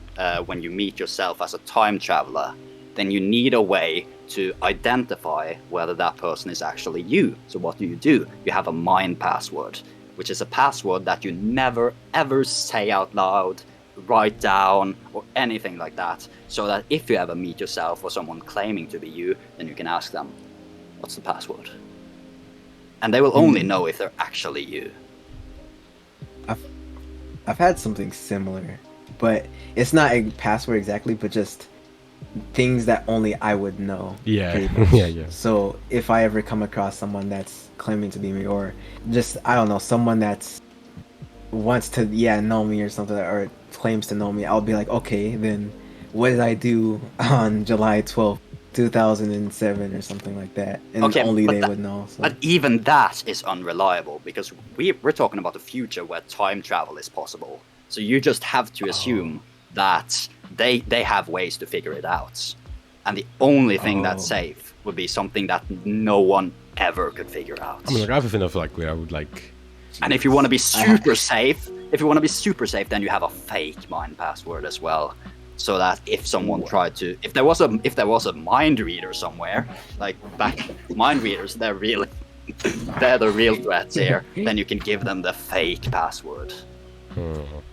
when you meet yourself as a time traveler, then you need a way to identify whether that person is actually you. So what do? You have a mind password, which is a password that you never ever say out loud, write down, or anything like that. So that if you ever meet yourself or someone claiming to be you, then you can ask them, what's the password? And they will only know if they're actually you. I've had something similar, but it's not a password exactly, but just things that only I would know. Yeah. pretty much. Yeah. So if I ever come across someone that's claiming to be me, or just, I don't know, someone that's wants to know me or something, or claims to know me, I'll be like, okay, then what did I do on July 12th, 2007 or something like that, and Okay, only but they that- would know. So. But even that is unreliable because we're talking about a future where time travel is possible. So you just have to assume that they have ways to figure it out. And the only thing that's safe would be something that no one ever could figure out. I mean, like, I have a thing of like where I would like. And if you want to be super safe, then you have a fake mind password as well. So that if someone tried to, if there was a mind reader somewhere, like back mind readers, they're the real threats here. Then you can give them the fake password,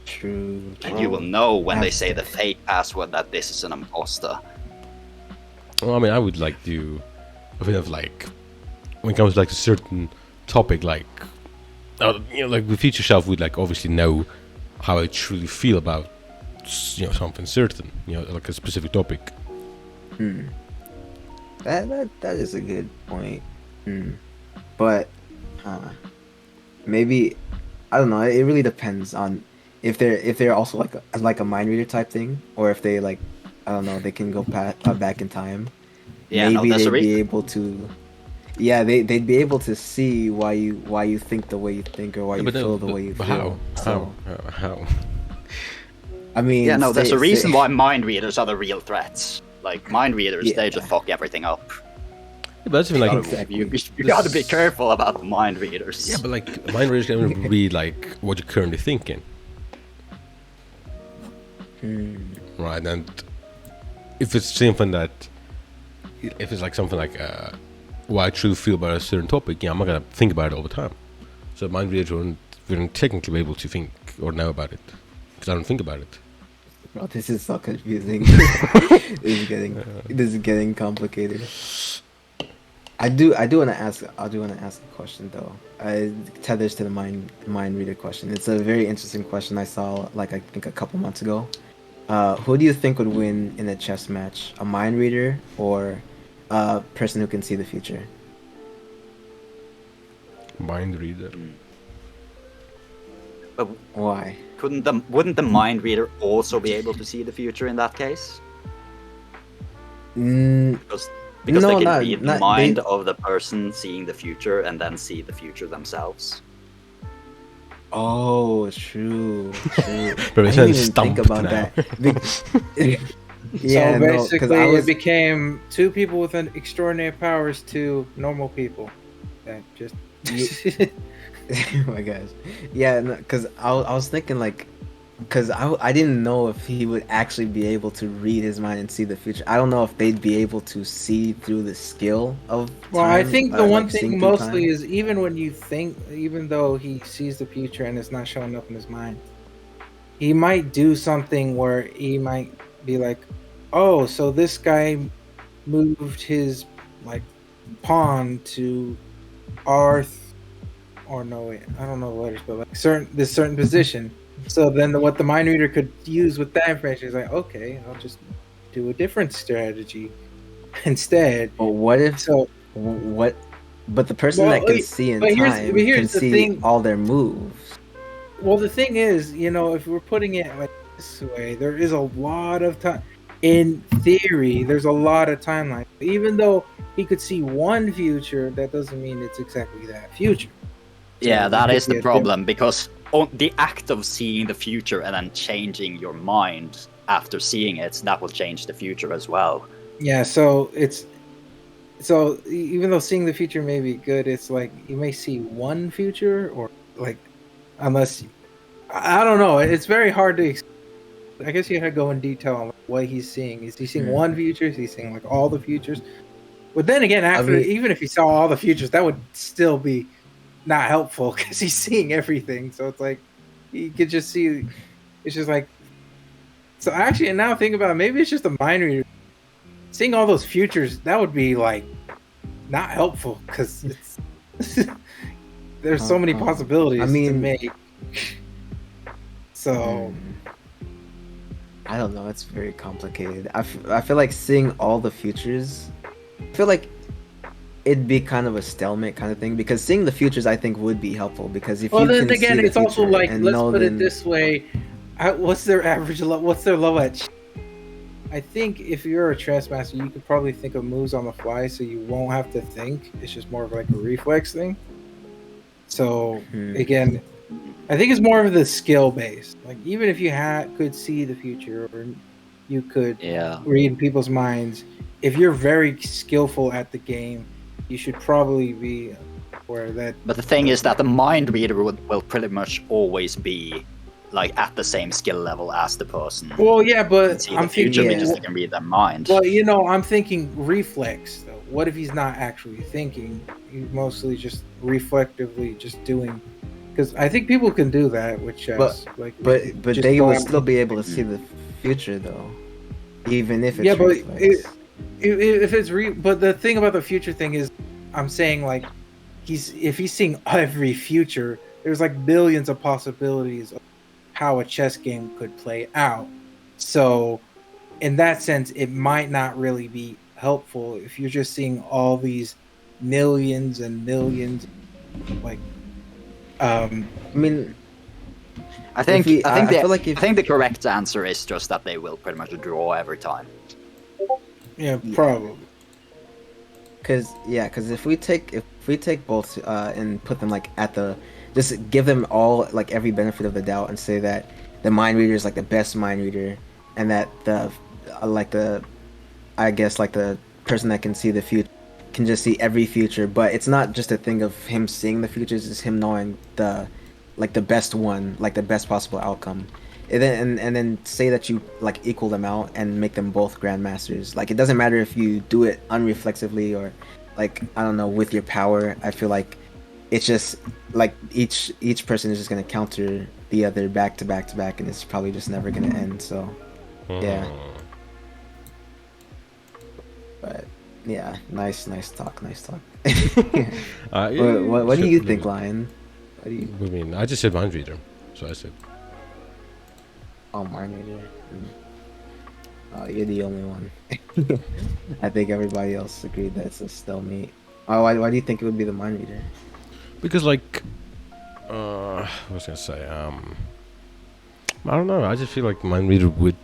True. and you will know when they say the fake password that this is an imposter. Well, I mean, I would like do a bit of like when it comes to like a certain topic, like like the future self would like obviously know how I truly feel about something certain, like a specific topic. That is a good point. But maybe I don't know. It really depends on if they're also like a mind reader type thing, or if they like I don't know, they can go back in time. Yeah, Maybe no, that's they'd a be able to. Yeah, they'd be able to see why you think the way you think or why you feel the way you feel. How? I mean, Yeah, no, there's a reason why mind readers are the real threats. Like mind readers, Yeah. they just fuck everything up. Yeah, but that's even like Exactly. You gotta be careful about the mind readers. yeah, but like mind readers can read like what you're currently thinking, right? And if it's something what I truly feel about a certain topic, I'm not gonna think about it all the time. So mind readers wouldn't technically be able to think or know about it because I don't think about it. Bro, this is so confusing. This is getting complicated. I do want to ask a question though. It tethers to the mind reader question. It's a very interesting question I saw I think a couple months ago. Who do you think would win in a chess match? A mind reader or a person who can see the future? Mind reader. But Why? wouldn't the mind reader also be able to see the future in that case? Because No, they can not- read the not- mind they- of the person seeing the future and then see the future themselves. Oh, true. But I it's didn't even think stumped about now. that. Yeah, So no, 'cause basically, I was. it became two people with an extraordinary powers to normal people. That just Oh my gosh. Yeah, because I was thinking because I didn't know if he would actually be able to read his mind and see the future. I don't know if they'd be able to see through the skill of. Well, I time, think the one seeing thing through mostly time. is even when you think, even though he sees the future and it's not showing up in his mind, he might do something where he might be like, "Oh, so this guy moved his pawn to R, or no, wait, I don't know the letters, but this certain position." So then what the mind reader could use with that information is like, okay, I'll just do a different strategy instead. But what if So what? But the person Well, that can see in but here's- time but here's can the see thing. all their moves. Well, the thing is, if we're putting it like this way, there is a lot of time. In theory, there's a lot of timeline. Even though he could see one future, that doesn't mean it's exactly that future. Yeah, So that it is could the be a problem because the act of seeing the future and then changing your mind after seeing it, that will change the future as well. Yeah, so even though seeing the future may be good, it's like you may see one future, or unless I don't know. It's very hard to. I guess you have to go in detail on what he's seeing. Is he seeing one future? Is he seeing all the futures? But then again, even if he saw all the futures, that would still be not helpful because he's seeing everything. So it's like he could just see. It's just like. So actually, and now think about it, maybe it's just a mind reader. Seeing all those futures, that would be not helpful because it's there's so many possibilities to make. So I don't know. It's very complicated. I feel like seeing all the futures. I feel like it'd be kind of a stalemate kind of thing because seeing the futures I think would be helpful because if you then can again, see the it's also future and let's know put then, it this way. what's their average level? What's their level at? I think if you're a chess master, you could probably think of moves on the fly, so you won't have to think. It's just more of like a reflex thing. So again, I think it's more of the skill based. Like even if you could see the future or you could read people's minds, if you're very skillful at the game, you should probably be where that. But the thing is that the mind reader will pretty much always be like at the same skill level as the person. Well, yeah, but I'm thinking because they can read their mind. Well, I'm thinking reflex though. What if he's not actually thinking? He's mostly just reflectively just doing. Because I think people can do that with chess. But they will still be able to see the future though, even if it's reflex. If it's but the thing about the future thing is, I'm saying like, if he's seeing every future, there's like billions of possibilities of how a chess game could play out. So, in that sense, it might not really be helpful if you're just seeing all these millions and millions, like. I think the correct answer is just that they will pretty much draw every time. Yeah, probably. Because if we take both and put them like at the, just give them all like every benefit of the doubt and say that the mind reader is like the best mind reader, and that the I guess like the person that can see the future can just see every future, but it's not just a thing of him seeing the futures, it's him knowing the best one, like the best possible outcome. And then say that you like equal them out and make them both grandmasters. Like it doesn't matter if you do it unreflexively or like I don't know with your power. I feel like it's just like each person is just gonna counter the other back to back to back, and it's probably just never gonna end. So yeah. But yeah, nice talk. What do you think, Lion? What do you? I mean, I just said mind reader, so I said. Oh, mind reader. Oh, you're the only one. I think everybody else agreed that it's a stalemate. Oh, why do you think it would be the mind reader? Because like, what was I gonna say? I don't know. I just feel like mind reader would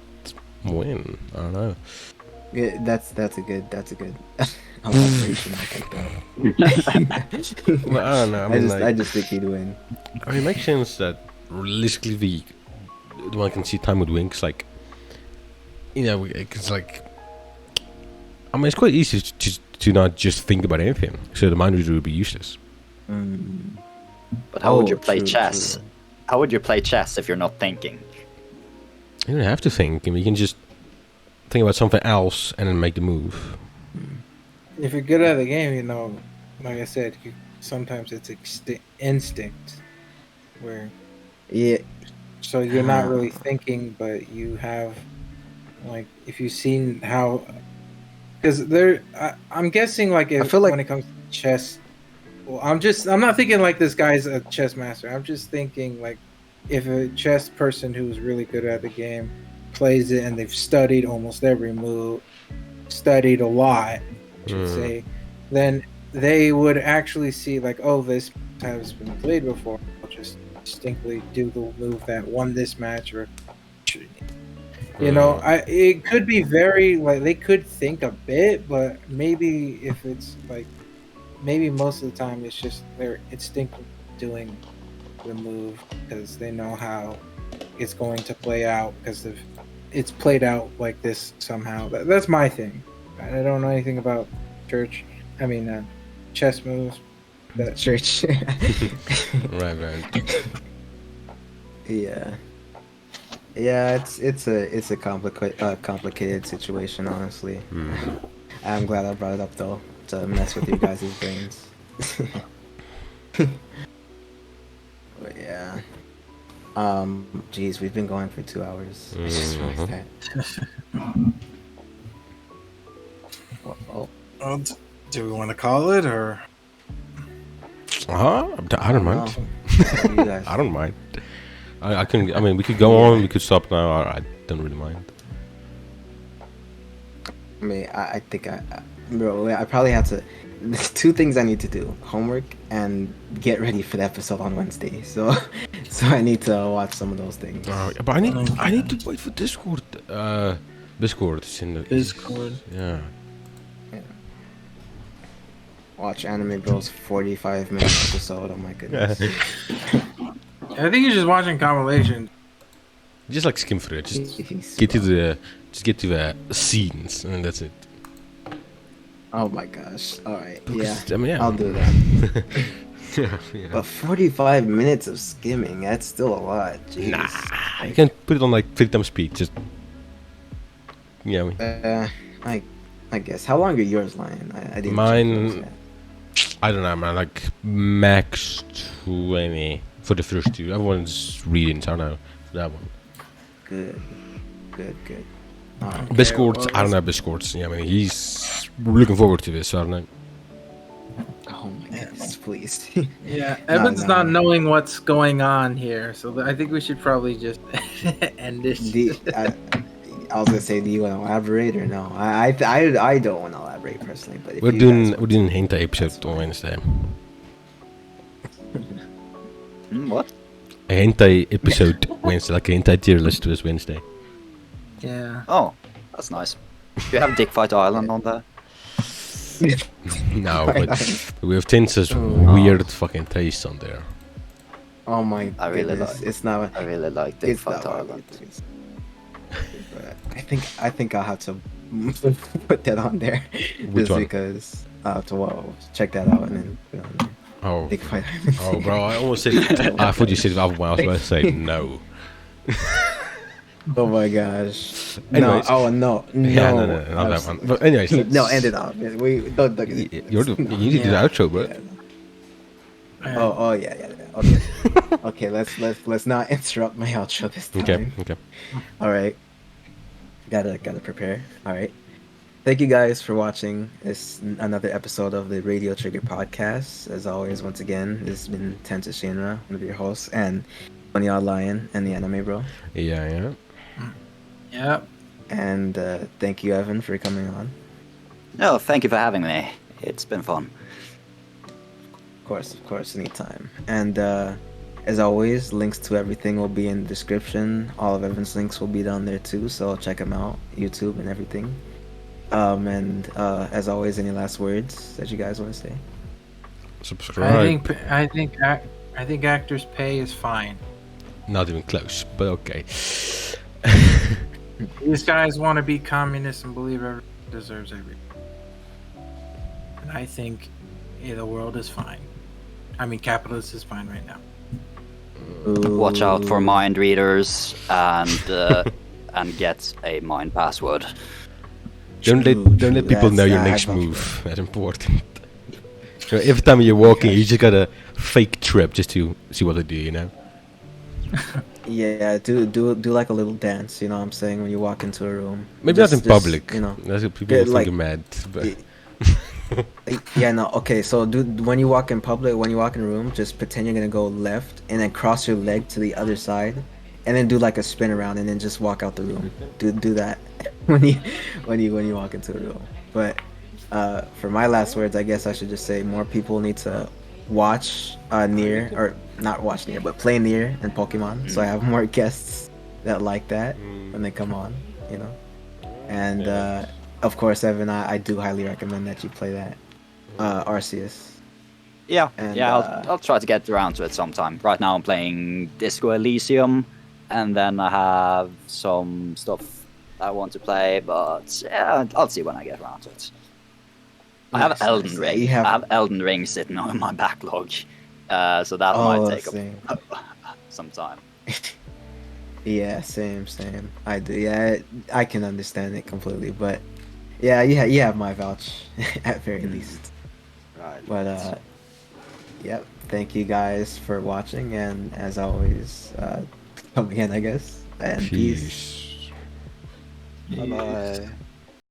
win. I don't know. Yeah, that's a good observation. I think Well, I don't know. I just think he'd win. I mean, it makes sense that realistically the one can see time with winks. Like, it's like, I mean, it's quite easy to not just think about anything. So the mind reader would be useless. But how would you play chess? True. How would you play chess if you're not thinking? You don't have to think. I mean, you can just think about something else and then make the move. If you're good at the game, like I said, sometimes it's instinct, where so you're not really thinking, but you have like if you've seen how, because I'm guessing like when it comes to chess, well, I'm not thinking like this guy's a chess master. I'm just thinking like if a chess person who's really good at the game plays it and they've studied almost every move, studied a lot, I should say, then they would actually see like, oh, this has been played before. I'll just distinctly do the move that won this match, or it could be very like they could think a bit, but maybe if it's like maybe most of the time it's just they're instinctively doing the move because they know how it's going to play out because it's played out like this somehow. That's my thing. I don't know anything about chess moves. Church. Right. Yeah, it's a complicated situation, honestly. I'm glad I brought it up though to mess with you guys' brains. But yeah, geez, we've been going for 2 hours. I just realized that. Well, do we want to call it or? I don't mind. I don't mind. I can. I mean, we could go on. We could stop now. I don't really mind. I mean, I think I probably have to. There's 2 things I need to do: homework and get ready for the episode on Wednesday. So so I need to watch some of those things. But I need to wait for Discord. Discord is in the Discord. Yeah. Watch Anime Bros 45-minute episode. Oh my goodness. I think he's just watching compilations. Just like skim through it. Just Jeez, get to bro. the scenes, and that's it. Oh my gosh. All right. Because, Yeah. I mean, yeah. I'll do that. yeah. But 45 minutes of skimming, that's still a lot. Jeez. Nah, you can put it on like 3 times speed. Just I guess. How long are yours, Lion? I didn't. Mine- check those yet. I don't know, man. Like max 20 for the first 2. Everyone's reading, so I don't know for that one. Good. Alright. Discords, well, I don't know Discords. Yeah, I mean he's looking forward to this. So I don't know. Oh my goodness, please. Yeah, No, Evan's not no. knowing what's going on here, so I think we should probably just end this. I was gonna say, do you want to elaborate or no? I don't want to elaborate personally, but if We're you doing guys we're doing hentai episode on Wednesday. What? A hentai episode Wednesday, like a hentai tier list was Wednesday. Yeah. Oh, that's nice. Do you have Dick Fight Island on there? No, but we have Tensa's Oh. weird fucking taste on there. Oh my I really goodness, like- it's not. I really like Dick It's Fight not. Island. But I think I'll have to put that on there Which just one? because check that out and then put it on there. Oh, Big Fight Island. oh, bro! I almost said. I thought you said the other one. I was about to say no. Oh my gosh. Anyways. No. Oh no. No. Yeah, no, not that one. But anyways, No, end it off. We don't. You're the, you need to do the outro, bro. Yeah. Oh yeah. Okay. Okay. Let's not interrupt my outro this time. Okay. All right. Gotta prepare. All right. Thank you guys for watching this another episode of the Radio Trigger podcast. As always, once again, this has been Tensashinra, one of your hosts, and Funny Odd Lion and the Anime Bro. Yeah. Yep. And thank you, Evan, for coming on. No, thank you for having me. It's been fun. Of course, anytime. And as always, links to everything will be in the description. All of Evan's links will be down there too, so check them out, YouTube and everything. And as always, any last words that you guys want to say? Subscribe. I think actors' pay is fine. Not even close, but okay. These guys want to be communists and believe everyone deserves everything. And I think the world is fine. I mean, capitalist is fine right now. Watch out for Ooh. mind readers and get a mind password. Don't let people know your next move. That's important. So every time you're walking, you just gotta fake trip just to see what they do. You know. Yeah, do like a little dance. You know what I'm saying, when you walk into a room. Maybe not in public. You know. That's what people Yeah, think like- you're mad. But Yeah, no. Okay, so when you walk in public, when you walk in a room, just pretend you're gonna go left and then cross your leg to the other side, and then do like a spin around and then just walk out the room. Do that when you walk into a room. But for my last words, I guess I should just say more people need to watch Nier, or not watch Nier, but play Nier and Pokemon. So I have more guests that like that when they come on, you know. And of course, Evan, I do highly recommend that you play that Arceus. Yeah, And, I'll try to get around to it sometime. Right now I'm playing Disco Elysium, and then I have some stuff I want to play, but yeah, I'll see when I get around to it. I have Nice, Elden nice. Ring. You have- I have Elden Ring sitting on my backlog, so that Oh, might take same. some time. Yeah, same. I do. Yeah, I can understand it completely, but yeah, you have my vouch at very least. Right. But yep. Thank you guys for watching, and as always, come again, I guess. And peace. peace. Bye bye.